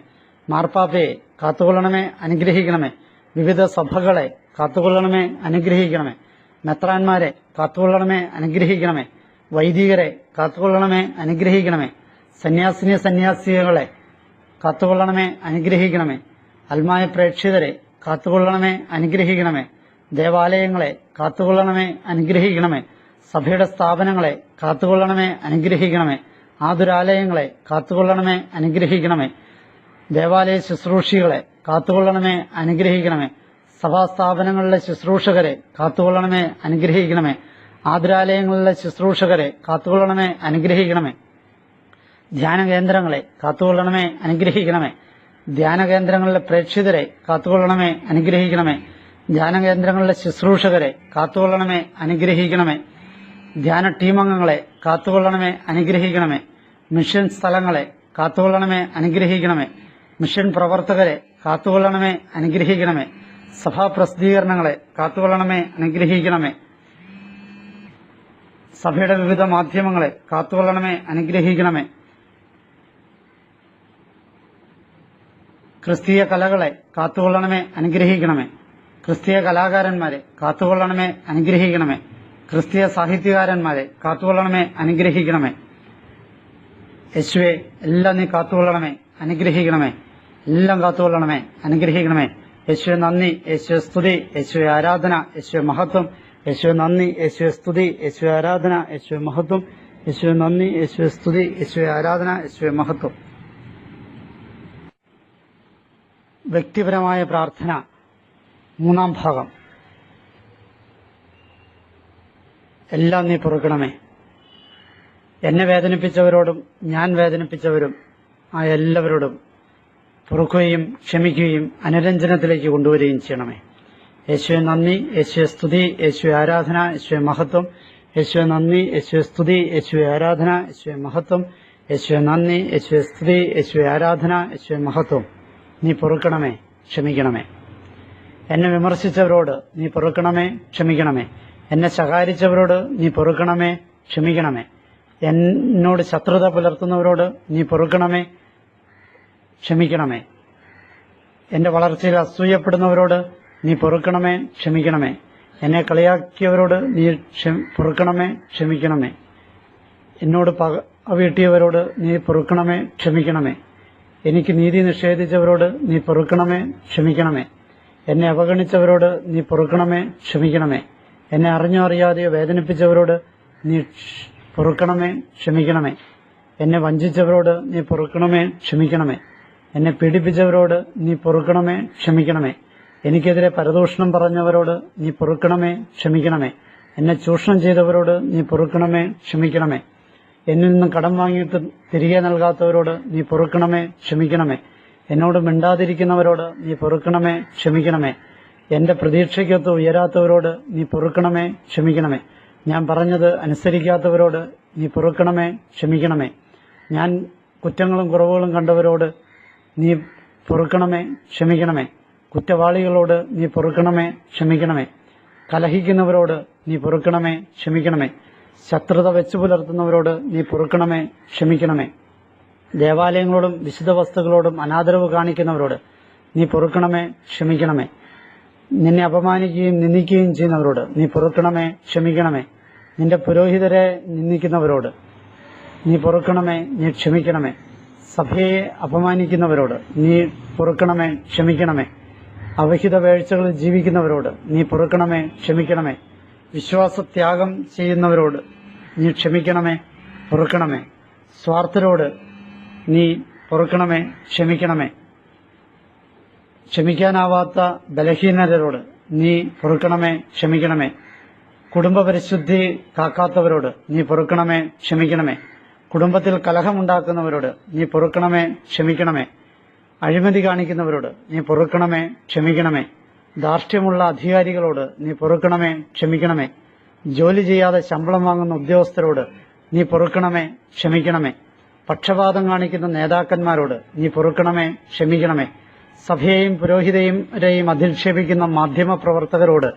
മാർപ്പാപ്പയെ കാത്തുകൊള്ളണമേ, അനുഗ്രഹിക്കണമേ. വിവിധ സഭകളെ കാത്തുകൊള്ളണമേ, അനുഗ്രഹിക്കണമേ. മെത്രാന്മാരെ കാത്തുകൊള്ളണമേ, അനുഗ്രഹിക്കണമേ. വൈദികരെ കാത്തുകൊള്ളണമേ, അനുഗ്രഹിക്കണമേ. സന്യാസിനികളെ കാത്തുകൊള്ളണമേ, അനുഗ്രഹിക്കണമേ. ആത്മായ പ്രേക്ഷിതരെ കാത്തുകൊള്ളണമേ, അനുഗ്രഹിക്കണമേ. ദേവാലയങ്ങളെ കാത്തുകൊള്ളണമേ, അനുഗ്രഹിക്കണമേ. സഭയുടെ സ്ഥാപനങ്ങളെ കാത്തുകൊള്ളണമേ, അനുഗ്രഹിക്കണമേ. ആതുരാലയങ്ങളെ കാത്തുകൊള്ളണമേ, അനുഗ്രഹിക്കണമേ. ദേവാലയ ശുശ്രൂഷികളെ കാത്തുകൊള്ളണമേ, അനുഗ്രഹിക്കണമേ. സഭാസ്ഥാപനങ്ങളിലെ ശുശ്രൂഷകരെ കാത്തുകൊള്ളണമേ, അനുഗ്രഹിക്കണമേ. ആതുരാലയങ്ങളിലെ ശുശ്രൂഷകരെ കാത്തുകൊള്ളണമേ, അനുഗ്രഹിക്കണമേ. ധ്യാനകേന്ദ്രങ്ങളെ കാത്തുകൊള്ളണമേ, അനുഗ്രഹിക്കണമേ. ധ്യാനകേന്ദ്രങ്ങളിലെ പ്രേക്ഷിതരെ കാത്തുകൊള്ളണമേ, അനുഗ്രഹിക്കണമേ. ധ്യാനകേന്ദ്രങ്ങളിലെ ശുശ്രൂഷകരെ കാത്തുകൊള്ളണമേ, അനുഗ്രഹിക്കണമേ. ധ്യാന ടീമംഗങ്ങളെ കാത്തുകൊള്ളണമേ, അനുഗ്രഹിക്കണമേ. മിഷൻ സ്ഥലങ്ങളെ കാത്തുകൊള്ളണമേ, അനുഗ്രഹിക്കണമേ. മിഷൻ പ്രവർത്തകരെ കാത്തുകൊള്ളണമേ, അനുഗ്രഹിക്കണമേ. സഭാ പ്രസിദ്ധീകരണങ്ങളെ കാത്തുകൊള്ളണമേ, അനുഗ്രഹിക്കണമേ. സഭയുടെ വിവിധ മാധ്യമങ്ങളെ കാത്തുകൊള്ളണമേ, അനുഗ്രഹിക്കണമേ. ക്രിസ്തീയ കലകളെ കാത്തുകൊള്ളണമേ, അനുഗ്രഹിക്കണമേ. ക്രിസ്തീയ കലാകാരന്മാരെ കാത്തുകൊള്ളണമേ, അനുഗ്രഹിക്കണമേ. ക്രിസ്തീയ സാഹിത്യകാരന്മാരെ കാത്തുകൊള്ളണമേ, അനുഗ്രഹിക്കണമേ. യേശുവെ, എല്ലാം നീ കാത്തുകൊള്ളണമേ, അനുഗ്രഹിക്കണമേ. എല്ലാം കാത്തുകൊള്ളണമേ, അനുഗ്രഹിക്കണമേ. യേശുവെ നന്ദി, യേശുവെ സ്തുതി, യേശുവെ ആരാധന, യേശുവെ മഹത്വം. യേശുവെ നന്ദി, യേശുവെ സ്തുതി, യേശുവെ ആരാധന, യേശുവെ മഹത്വം. യേശുവെ നന്ദി, യേശുവെ സ്തുതി, യേശുവെ ആരാധന, യേശുവെ മഹത്വം. വ്യക്തിപരമായ പ്രാർത്ഥന മൂന്നാം ഭാഗം. എല്ലാം നീ പൊറുക്കണമേ. എന്നെ വേദനിപ്പിച്ചവരോടും ഞാൻ വേദനിപ്പിച്ചവരും ആ എല്ലാവരോടും പൊറുക്കുകയും ക്ഷമിക്കുകയും അനുരഞ്ജനത്തിലേക്ക് കൊണ്ടുവരികയും ചെയ്യണമേ. യേശുവെ നന്ദി, യേശുവെ സ്തുതി, യേശുവെ ആരാധന, യേശുവെ മഹത്വം. യേശുവെ നന്ദി, യേശുവെ സ്തുതി, യേശുവെ ആരാധന, യേശുവെ മഹത്വം. യേശുവെ നന്ദി, യേശുവെ സ്തുതി, യേശുവെ ആരാധന, യേശുവെ മഹത്വം. നീ പൊറുക്കണമേ, ക്ഷമിക്കണമേ. എന്നെ വിമർശിച്ചവരോട് നീ പൊറുക്കണമേ, ക്ഷമിക്കണമേ. എന്നെ ശകാരിച്ചവരോട് നീ പൊറുക്കണമേ, ക്ഷമിക്കണമേ. എന്നോട് ശത്രുത പുലർത്തുന്നവരോട് നീ പൊറുക്കണമേ, ക്ഷമിക്കണമേ. എന്റെ വളർച്ചയിൽ അസൂയപ്പെടുന്നവരോട് നീ പൊറുക്കണമേ, ക്ഷമിക്കണമേ. എന്നെ കളിയാക്കിയവരോട് നീ പൊറുക്കണമേ, ക്ഷമിക്കണമേ. എന്നോട് പക വീട്ടിയവരോട് നീ പൊറുക്കണമേ, ക്ഷമിക്കണമേ. എനിക്ക് നീതി നിഷേധിച്ചവരോട് നീ പൊറുക്കണമേ, ക്ഷമിക്കണമേ. എന്നെ അവഗണിച്ചവരോട് നീ പൊറുക്കണമേ, ക്ഷമിക്കണമേ. എന്നെ അറിഞ്ഞോ അറിയാതെയോ വേദനിപ്പിച്ചവരോട് നീ പൊറുക്കണമേ, ക്ഷമിക്കണമേ. എന്നെ വഞ്ചിച്ചവരോട് നീ പൊറുക്കണമേ, ക്ഷമിക്കണമേ. എന്നെ പീഡിപ്പിച്ചവരോട് നീ പൊറുക്കണമേ, ക്ഷമിക്കണമേ. എനിക്കെതിരെ പരദൂഷണം പറഞ്ഞവരോട് നീ പൊറുക്കണമേ, ക്ഷമിക്കണമേ. എന്നെ ചൂഷണം ചെയ്തവരോട് നീ പൊറുക്കണമേ, ക്ഷമിക്കണമേ. എന്നിൽ നിന്ന് കടം വാങ്ങിയിട്ട് തിരികെ നൽകാത്തവരോട് നീ പൊറുക്കണമേ, ക്ഷമിക്കണമേ. എന്നോട് മിണ്ടാതിരിക്കുന്നവരോട് നീ പൊറുക്കണമേ, ക്ഷമിക്കണമേ. എന്റെ പ്രതീക്ഷയ്ക്കൊത്ത് ഉയരാത്തവരോട് നീ പൊറുക്കണമേ, ക്ഷമിക്കണമേ. ഞാൻ പറഞ്ഞത് അനുസരിക്കാത്തവരോട് നീ പൊറുക്കണമേ, ക്ഷമിക്കണമേ. ഞാൻ കുറ്റങ്ങളും കുറവുകളും കണ്ടവരോട് നീ പൊറുക്കണമേ, ക്ഷമിക്കണമേ. കുറ്റവാളികളോട് നീ പൊറുക്കണമേ, ക്ഷമിക്കണമേ. കലഹിക്കുന്നവരോട് നീ പൊറുക്കണമേ, ക്ഷമിക്കണമേ. ശത്രുത വെച്ചു പുലർത്തുന്നവരോട് നീ പൊറുക്കണമേ, ക്ഷമിക്കണമേ. ദേവാലയങ്ങളോടും വിശുദ്ധ വസ്തുക്കളോടും അനാദരവ് കാണിക്കുന്നവരോട് നീ പൊറുക്കണമേ, ക്ഷമിക്കണമേ. നിന്നെ അപമാനിക്കുകയും നിന്ദിക്കുകയും ചെയ്യുന്നവരോട് നീ പൊറുക്കണമേ, ക്ഷമിക്കണമേ. നിന്റെ പുരോഹിതരെ നിന്ദിക്കുന്നവരോട് നീ പൊറുക്കണമേ, നീ ക്ഷമിക്കണമേ. സഭയെ അപമാനിക്കുന്നവരോട് നീ പൊറുക്കണമേ, ക്ഷമിക്കണമേ. അവഹിത വേഴ്ചകളിൽ ജീവിക്കുന്നവരോട് നീ പൊറുക്കണമേ, ക്ഷമിക്കണമേ. വിശ്വാസത്യാഗം ചെയ്യുന്നവരോട് നീ ക്ഷമിക്കണമേ, പൊറുക്കണമേ. സ്വാർത്ഥരോട് നീ പൊറുക്കണമേ, ക്ഷമിക്കണമേ. ക്ഷമിക്കാനാവാത്ത ബലഹീനരോട് നീ പൊറുക്കണമേ, ക്ഷമിക്കണമേ. കുടുംബപരിശുദ്ധി കാക്കാത്തവരോട് നീ പൊറുക്കണമേ, ക്ഷമിക്കണമേ. കുടുംബത്തിൽ കലഹമുണ്ടാക്കുന്നവരോട് നീ പൊറുക്കണമേ, ക്ഷമിക്കണമേ. അഴിമതി കാണിക്കുന്നവരോട് നീ പൊറുക്കണമേ, ക്ഷമിക്കണമേ. ധാർഷ്ട്യമുള്ള അധികാരികളോട് നീ പൊറുക്കണമേ, ക്ഷമിക്കണമേ. ജോലി ചെയ്യാതെ ശമ്പളം വാങ്ങുന്ന ഉദ്യോഗസ്ഥരോട് നീ പൊറുക്കണമേ, ക്ഷമിക്കണമേ. പക്ഷപാതം കാണിക്കുന്ന നേതാക്കന്മാരോട് നീ പൊറുക്കണമേ, ക്ഷമിക്കണമേ. സഭയെയും പുരോഹിതരെയും അധിക്ഷേപിക്കുന്ന മാധ്യമ പ്രവർത്തകരോട്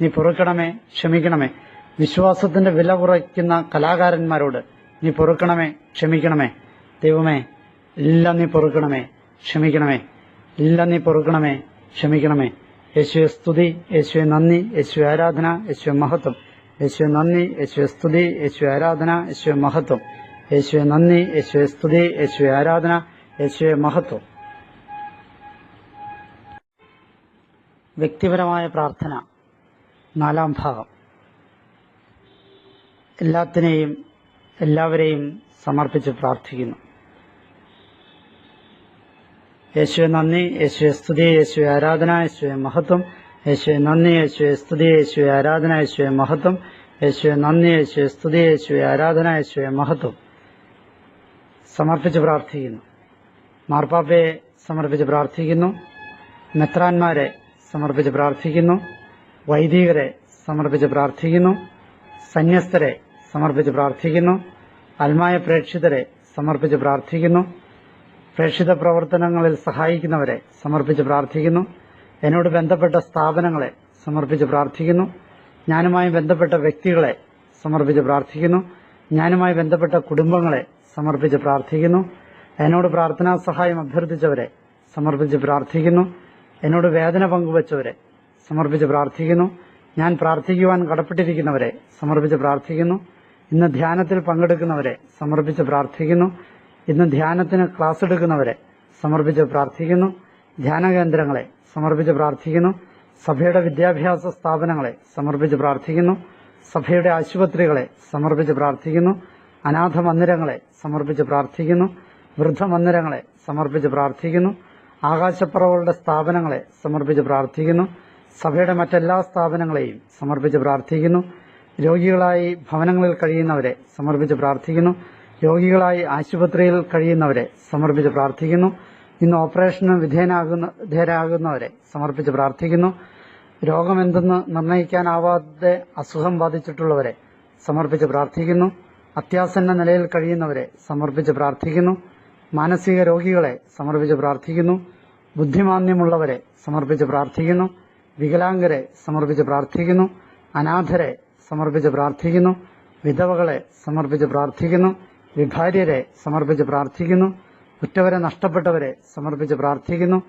നീ പൊറുക്കണമേ, ക്ഷമിക്കണമേ. വിശ്വാസത്തിന്റെ വില കുറയ്ക്കുന്ന കലാകാരന്മാരോട് നീ പൊറുക്കണമേ, ക്ഷമിക്കണമേ. ദൈവമേ, എല്ലാം നീ പൊറുക്കണമേ, ക്ഷമിക്കണമേ. എല്ലാം നീ പൊറുക്കണമേ, ക്ഷമിക്കണമേ. യേശുവെ സ്തുതി, യേശുവെ നന്ദി, യേശുവെ ആരാധന, യേശുവെ മഹത്വം. യേശുവെ നന്ദി, യേശുവെ സ്തുതി, യേശുവെ ആരാധന, യേശുവെ മഹത്വം. യേശുവെ നന്ദി, യേശുവെ സ്തുതി, യേശുവെ ആരാധന, യേശുവെ മഹത്വം. വ്യക്തിപരമായ പ്രാർത്ഥന നാലാം ഭാഗം. എല്ലാവരെയും സമർപ്പിച്ച് പ്രാർത്ഥിക്കുന്നു. യേശുവെ നന്ദി, യേശുവെ സ്തുതി, യേശുവെ ആരാധന, യേശുവെ മഹത്വം. യേശുവെ നന്ദി, യേശുവെ സ്തുതി, യേശുവെ ആരാധന, യേശുവെ മഹത്വം. യേശുവെ നന്ദി, യേശുവെ സ്തുതി, യേശുവെ ആരാധന, യേശുവെ മഹത്വം. സമർപ്പിച്ച് പ്രാർത്ഥിക്കുന്നു. മാർപ്പാപ്പയെ സമർപ്പിച്ച് പ്രാർത്ഥിക്കുന്നു. മെത്രാന്മാരെ സമർപ്പിച്ച് പ്രാർത്ഥിക്കുന്നു. വൈദികരെ സമർപ്പിച്ച് പ്രാർത്ഥിക്കുന്നു. സന്യസ്തരെ സമർപ്പിച്ച് പ്രാർത്ഥിക്കുന്നു. അൽമായ പ്രേക്ഷിതരെ സമർപ്പിച്ച് പ്രാർത്ഥിക്കുന്നു. പ്രേക്ഷിത പ്രവർത്തനങ്ങളിൽ സഹായിക്കുന്നവരെ സമർപ്പിച്ച് പ്രാർത്ഥിക്കുന്നു. എന്നോട് ബന്ധപ്പെട്ട സ്ഥാപനങ്ങളെ സമർപ്പിച്ച് പ്രാർത്ഥിക്കുന്നു. ഞാനുമായി ബന്ധപ്പെട്ട വ്യക്തികളെ സമർപ്പിച്ച് പ്രാർത്ഥിക്കുന്നു. ഞാനുമായി ബന്ധപ്പെട്ട കുടുംബങ്ങളെ സമർപ്പിച്ച് പ്രാർത്ഥിക്കുന്നു. എന്നോട് പ്രാർത്ഥനാ സഹായം അഭ്യർത്ഥിച്ചവരെ സമർപ്പിച്ച് പ്രാർത്ഥിക്കുന്നു. എന്നോട് വേദന പങ്കുവച്ചവരെ സമർപ്പിച്ച് പ്രാർത്ഥിക്കുന്നു. ഞാൻ പ്രാർത്ഥിക്കുവാൻ കടപ്പെട്ടിരിക്കുന്നവരെ സമർപ്പിച്ച് പ്രാർത്ഥിക്കുന്നു. ഇന്ന് ധ്യാനത്തിൽ പങ്കെടുക്കുന്നവരെ സമർപ്പിച്ച് പ്രാർത്ഥിക്കുന്നു. ഇന്ന് ധ്യാനത്തിന് ക്ലാസ് എടുക്കുന്നവരെ സമർപ്പിച്ച് പ്രാർത്ഥിക്കുന്നു. ധ്യാന കേന്ദ്രങ്ങളെ സമർപ്പിച്ച് പ്രാർത്ഥിക്കുന്നു. സഭയുടെ വിദ്യാഭ്യാസ സ്ഥാപനങ്ങളെ സമർപ്പിച്ച് പ്രാർത്ഥിക്കുന്നു. സഭയുടെ ആശുപത്രികളെ സമർപ്പിച്ച് പ്രാർത്ഥിക്കുന്നു. അനാഥ മന്ദിരങ്ങളെ സമർപ്പിച്ച് പ്രാർത്ഥിക്കുന്നു. വൃദ്ധമന്ദിരങ്ങളെ സമർപ്പിച്ച് പ്രാർത്ഥിക്കുന്നു. ആകാശപ്പറവുകളുടെ സ്ഥാപനങ്ങളെ സമർപ്പിച്ച് പ്രാർത്ഥിക്കുന്നു. സഭയുടെ മറ്റെല്ലാ സ്ഥാപനങ്ങളെയും സമർപ്പിച്ച് പ്രാർത്ഥിക്കുന്നു. രോഗികളായി ഭവനങ്ങളിൽ കഴിയുന്നവരെ സമർപ്പിച്ച് പ്രാർത്ഥിക്കുന്നു. രോഗികളായി ആശുപത്രിയിൽ കഴിയുന്നവരെ സമർപ്പിച്ച് പ്രാർത്ഥിക്കുന്നു. ഇന്ന് ഓപ്പറേഷന് വിധേയരാകുന്നവരെ സമർപ്പിച്ച് പ്രാർത്ഥിക്കുന്നു. രോഗമെന്തെന്ന് നിർണ്ണയിക്കാനാവാതെ അസുഖം ബാധിച്ചിട്ടുള്ളവരെ സമർപ്പിച്ച് പ്രാർത്ഥിക്കുന്നു. അത്യാസന്ന നിലയിൽ കഴിയുന്നവരെ സമർപ്പിച്ച് പ്രാർത്ഥിക്കുന്നു. മാനസിക രോഗികളെ സമർപ്പിച്ച് പ്രാർത്ഥിക്കുന്നു. ബുദ്ധിമാന്ദ്യമുള്ളവരെ സമർപ്പിച്ച് പ്രാർത്ഥിക്കുന്നു. വികലാംഗരെ സമർപ്പിച്ച് പ്രാർത്ഥിക്കുന്നു. അനാഥരെ സമർപ്പിച്ച് പ്രാർത്ഥിക്കുന്നു. വിധവകളെ സമർപ്പിച്ച് പ്രാർത്ഥിക്കുന്നു. വിഭാര്യരെ സമർപ്പിച്ച് പ്രാർത്ഥിക്കുന്നു. ഉറ്റവരെ നഷ്ടപ്പെട്ടവരെ സമർപ്പിച്ച് പ്രാർത്ഥിക്കുന്നു.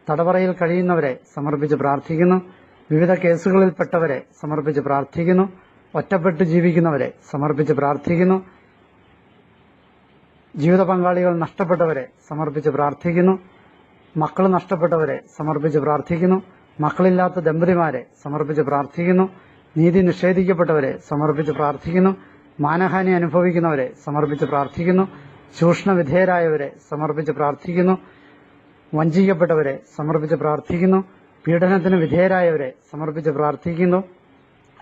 തടവറയിൽ കഴിയുന്നവരെ സമർപ്പിച്ച് പ്രാർത്ഥിക്കുന്നു. വിവിധ കേസുകളിൽപ്പെട്ടവരെ സമർപ്പിച്ച് പ്രാർത്ഥിക്കുന്നു. ഒറ്റപ്പെട്ട് ജീവിക്കുന്നവരെ സമർപ്പിച്ച് പ്രാർത്ഥിക്കുന്നു. ജീവിത പങ്കാളികൾ നഷ്ടപ്പെട്ടവരെ സമർപ്പിച്ച് പ്രാർത്ഥിക്കുന്നു. മക്കൾ നഷ്ടപ്പെട്ടവരെ സമർപ്പിച്ച് പ്രാർത്ഥിക്കുന്നു. മക്കളില്ലാത്ത ദമ്പതിമാരെ സമർപ്പിച്ച് പ്രാർത്ഥിക്കുന്നു. നീതി നിഷേധിക്കപ്പെട്ടവരെ സമർപ്പിച്ച് പ്രാർത്ഥിക്കുന്നു. മാനഹാനി അനുഭവിക്കുന്നവരെ സമർപ്പിച്ച് പ്രാർത്ഥിക്കുന്നു. ചൂഷണ വിധേയരായവരെ സമർപ്പിച്ച് പ്രാർത്ഥിക്കുന്നു. വഞ്ചിക്കപ്പെട്ടവരെ സമർപ്പിച്ച് പ്രാർത്ഥിക്കുന്നു. പീഡനത്തിന് വിധേയരായവരെ സമർപ്പിച്ച് പ്രാർത്ഥിക്കുന്നു.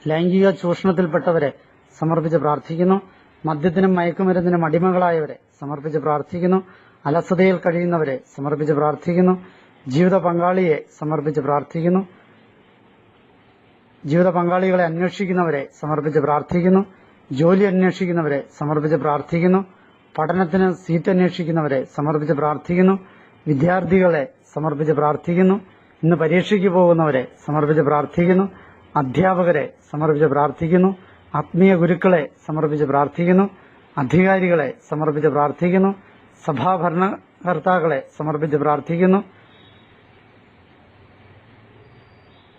ലൈംഗിക ചൂഷണത്തിൽപ്പെട്ടവരെ സമർപ്പിച്ച് പ്രാർത്ഥിക്കുന്നു. മദ്യത്തിനും മയക്കുമരുന്നിനും അടിമകളായവരെ സമർപ്പിച്ച് പ്രാർത്ഥിക്കുന്നു. അലസതയിൽ കഴിയുന്നവരെ സമർപ്പിച്ച് പ്രാർത്ഥിക്കുന്നു. ജീവിത പങ്കാളിയെ സമർപ്പിച്ച് പ്രാർത്ഥിക്കുന്നു. ജീവിത പങ്കാളികളെ അന്വേഷിക്കുന്നവരെ സമർപ്പിച്ച് പ്രാർത്ഥിക്കുന്നു. ജോലി അന്വേഷിക്കുന്നവരെ സമർപ്പിച്ച് പ്രാർത്ഥിക്കുന്നു. പഠനത്തിന് സീറ്റ് അന്വേഷിക്കുന്നവരെ സമർപ്പിച്ച് പ്രാർത്ഥിക്കുന്നു. വിദ്യാർത്ഥികളെ സമർപ്പിച്ച് പ്രാർത്ഥിക്കുന്നു. ഇന്ന് പരീക്ഷയ്ക്ക് പോകുന്നവരെ സമർപ്പിച്ച് പ്രാർത്ഥിക്കുന്നു. അധ്യാപകരെ സമർപ്പിച്ച് പ്രാർത്ഥിക്കുന്നു. ആത്മീയ ഗുരുക്കളെ സമർപ്പിച്ച് പ്രാർത്ഥിക്കുന്നു. അധികാരികളെ സമർപ്പിച്ച് പ്രാർത്ഥിക്കുന്നു. സഭാഭരണകർത്താക്കളെ സമർപ്പിച്ച് പ്രാർത്ഥിക്കുന്നു.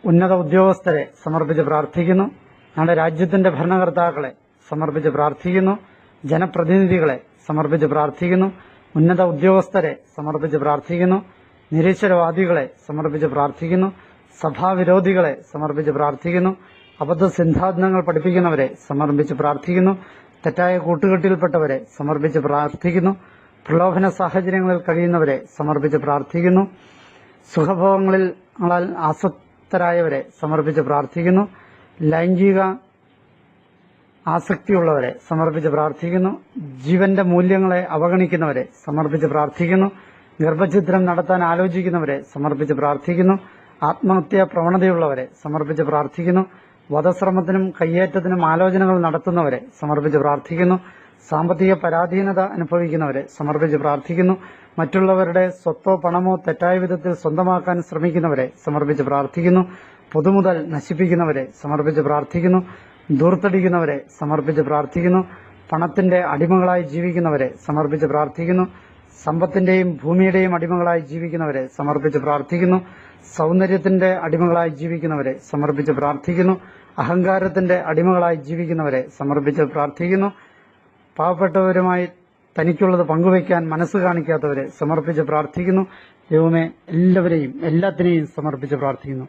ഉന്നത ഉദ്യോഗസ്ഥരെ സമർപ്പിച്ച് പ്രാർത്ഥിക്കുന്നു. നമ്മുടെ രാജ്യത്തിന്റെ ഭരണകർത്താക്കളെ സമർപ്പിച്ച് പ്രാർത്ഥിക്കുന്നു. ജനപ്രതിനിധികളെ സമർപ്പിച്ച് പ്രാർത്ഥിക്കുന്നു. ഉന്നത ഉദ്യോഗസ്ഥരെ സമർപ്പിച്ച് പ്രാർത്ഥിക്കുന്നു. നിരീശ്വരവാദികളെ സമർപ്പിച്ച് പ്രാർത്ഥിക്കുന്നു. സഭാവിരോധികളെ സമർപ്പിച്ച് പ്രാർത്ഥിക്കുന്നു. അബദ്ധ സിദ്ധാന്തങ്ങൾ പഠിപ്പിക്കുന്നവരെ സമർപ്പിച്ച് പ്രാർത്ഥിക്കുന്നു. തെറ്റായ കൂട്ടുകെട്ടിൽപ്പെട്ടവരെ സമർപ്പിച്ച് പ്രാർത്ഥിക്കുന്നു. പ്രലോഭന സാഹചര്യങ്ങളിൽ കഴിയുന്നവരെ സമർപ്പിച്ച് പ്രാർത്ഥിക്കുന്നു. സുഖഭോഗങ്ങളിൽ ആസക്തരായവരെ സമർപ്പിച്ച് പ്രാർത്ഥിക്കുന്നു. ലൈംഗിക ആസക്തിയുള്ളവരെ സമർപ്പിച്ച് പ്രാർത്ഥിക്കുന്നു. ജീവന്റെ മൂല്യങ്ങളെ അവഗണിക്കുന്നവരെ സമർപ്പിച്ച് പ്രാർത്ഥിക്കുന്നു. ഗർഭഛിദ്രം നടത്താൻ ആലോചിക്കുന്നവരെ സമർപ്പിച്ച് പ്രാർത്ഥിക്കുന്നു. ആത്മഹത്യാ പ്രവണതയുള്ളവരെ സമർപ്പിച്ച് പ്രാർത്ഥിക്കുന്നു. വധശ്രമത്തിനും കയ്യേറ്റത്തിനും ആലോചനകൾ നടത്തുന്നവരെ സമർപ്പിച്ച് പ്രാർത്ഥിക്കുന്നു. സാമ്പത്തിക പരാധീനത അനുഭവിക്കുന്നവരെ സമർപ്പിച്ച് പ്രാർത്ഥിക്കുന്നു. മറ്റുള്ളവരുടെ സ്വത്തോ പണമോ തെറ്റായ വിധത്തിൽ സ്വന്തമാക്കാൻ ശ്രമിക്കുന്നവരെ സമർപ്പിച്ച് പ്രാർത്ഥിക്കുന്നു. പൊതുമുതൽ നശിപ്പിക്കുന്നവരെ സമർപ്പിച്ച് പ്രാർത്ഥിക്കുന്നു. ദൂർത്തടിക്കുന്നവരെ സമർപ്പിച്ച് പ്രാർത്ഥിക്കുന്നു. പണത്തിന്റെ അടിമകളായി ജീവിക്കുന്നവരെ സമർപ്പിച്ച് പ്രാർത്ഥിക്കുന്നു. സമ്പത്തിന്റെയും ഭൂമിയുടെയും അടിമകളായി ജീവിക്കുന്നവരെ സമർപ്പിച്ച് പ്രാർത്ഥിക്കുന്നു. സൗന്ദര്യത്തിന്റെ അടിമകളായി ജീവിക്കുന്നവരെ സമർപ്പിച്ച് പ്രാർത്ഥിക്കുന്നു. അഹങ്കാരത്തിന്റെ അടിമകളായി ജീവിക്കുന്നവരെ സമർപ്പിച്ച് പ്രാർത്ഥിക്കുന്നു. പാവപ്പെട്ടവരുമായി തനിക്കുള്ളത് പങ്കുവയ്ക്കാൻ മനസ്സ് കാണിക്കാത്തവരെ സമർപ്പിച്ച് പ്രാർത്ഥിക്കുന്നു. ദൈവമേ, എല്ലാത്തിനെയും സമർപ്പിച്ച് പ്രാർത്ഥിക്കുന്നു.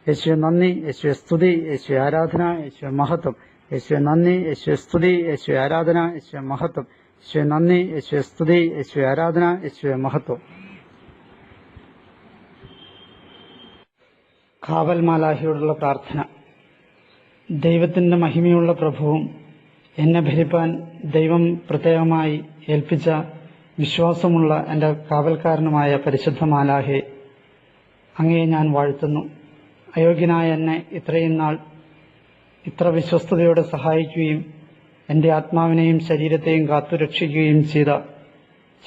യേശുവെ നന്ദി, യേശുവെ സ്തുതി, യേശുവെ ആരാധന, യേശുവെ മഹത്വം. യേശുവെ നന്ദി, യേശുവെ സ്തുതി, യേശുവെ ആരാധന, യേശുവെ മഹത്വം. യേശുവെ നന്ദി, യേശുവെ സ്തുതി, യേശുവെ ആരാധന, യേശുവെ മഹത്വം. കാവൽ മാലാഖയോടുള്ള പ്രാർത്ഥന. ദൈവത്തിന്റെ മഹിമയുള്ള പ്രഭുവും എന്നെ ഭരിപ്പാൻ ദൈവം പ്രത്യേകമായി ഏൽപ്പിച്ച വിശ്വാസമുള്ള എന്റെ കാവൽക്കാരനുമായ പരിശുദ്ധ മാലാഖയെ, അങ്ങയെ ഞാൻ വാഴ്ത്തുന്നു. അയോഗ്യനായ എന്നെ ഇത്രയും നാൾ ഇത്ര വിശ്വസ്തയോടെ സഹായിക്കുകയും എൻ്റെ ആത്മാവിനെയും ശരീരത്തെയും കാത്തുരക്ഷിക്കുകയും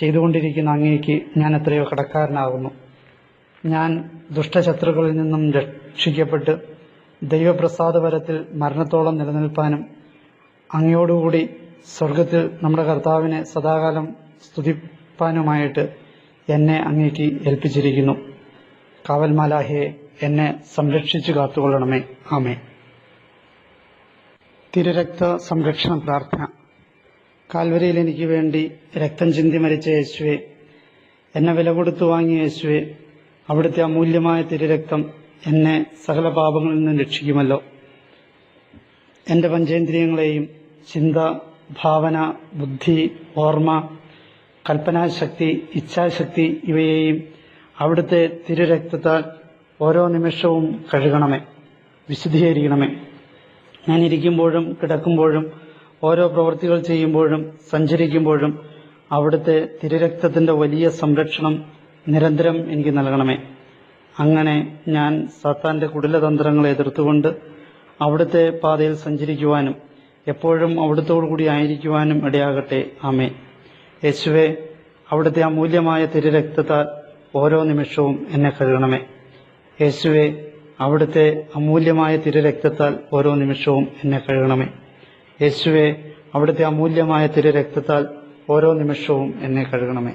ചെയ്തുകൊണ്ടിരിക്കുന്ന അങ്ങേക്ക് ഞാൻ എത്രയോ കടക്കാരനാകുന്നു. ഞാൻ ദുഷ്ടശത്രുക്കളിൽ നിന്നും രക്ഷിക്കപ്പെട്ട് ദൈവപ്രസാദപരത്തിൽ മരണത്തോളം നിലനിൽപ്പാനും അങ്ങയോടുകൂടി സ്വർഗത്തിൽ നമ്മുടെ കർത്താവിനെ സദാകാലം സ്തുതിപ്പാനുമായിട്ട് എന്നെ അങ്ങേക്ക് ഏൽപ്പിച്ചിരിക്കുന്നു. കാവൽമാലാഹയെ എന്നെ സംരക്ഷിച്ചു കാത്തുകൊള്ളണമേ. ആമേൻ. തിരുരക്ത സംരക്ഷണ പ്രാർത്ഥന. കാൽവരിയിൽ എനിക്ക് വേണ്ടി രക്തം ചിന്തി മരിച്ച യേശുവെ, എന്നെ വില കൊടുത്തു വാങ്ങിയ യേശുവെ, അവിടുത്തെ അമൂല്യമായ തിരുരക്തം എന്നെ സകല പാപങ്ങളിൽ നിന്നും രക്ഷിക്കുമല്ലോ. എൻ്റെ പഞ്ചേന്ദ്രിയങ്ങളെയും ചിന്ത, ഭാവന, ബുദ്ധി, ഓർമ്മ, കൽപ്പനാശക്തി, ഇച്ഛാശക്തി ഇവയെയും അവിടുത്തെ തിരുരക്തത്താൽ ഓരോ നിമിഷവും കഴുകണമേ, വിശുദ്ധീകരിക്കണമേ. ഞാൻ ഇരിക്കുമ്പോഴും കിടക്കുമ്പോഴും ഓരോ പ്രവൃത്തികൾ ചെയ്യുമ്പോഴും സഞ്ചരിക്കുമ്പോഴും അവിടുത്തെ തിരുരക്തത്തിന്റെ വലിയ സംരക്ഷണം നിരന്തരം എനിക്ക് നൽകണമേ. അങ്ങനെ ഞാൻ സാത്താന്റെ കുടിലതന്ത്രങ്ങളെ എതിർത്തുകൊണ്ട് അവിടുത്തെ പാതയിൽ സഞ്ചരിക്കുവാനും എപ്പോഴും അവിടുത്തോടുകൂടി ആയിരിക്കുവാനും ഇടയാകട്ടെ. ആമേൻ. യേശുവെ, അവിടുത്തെ അമൂല്യമായ തിരുരക്തത്താൽ ഓരോ നിമിഷവും എന്നെ കഴുകണമേ. യേശുവെ, അവിടുത്തെ അമൂല്യമായ തിരുരക്തത്താൽ ഓരോ നിമിഷവും എന്നെ കഴുകണമേ. യേശുവെ, അവിടുത്തെ അമൂല്യമായ തിരുരക്തത്താൽ ഓരോ നിമിഷവും എന്നെ കഴുകണമേ.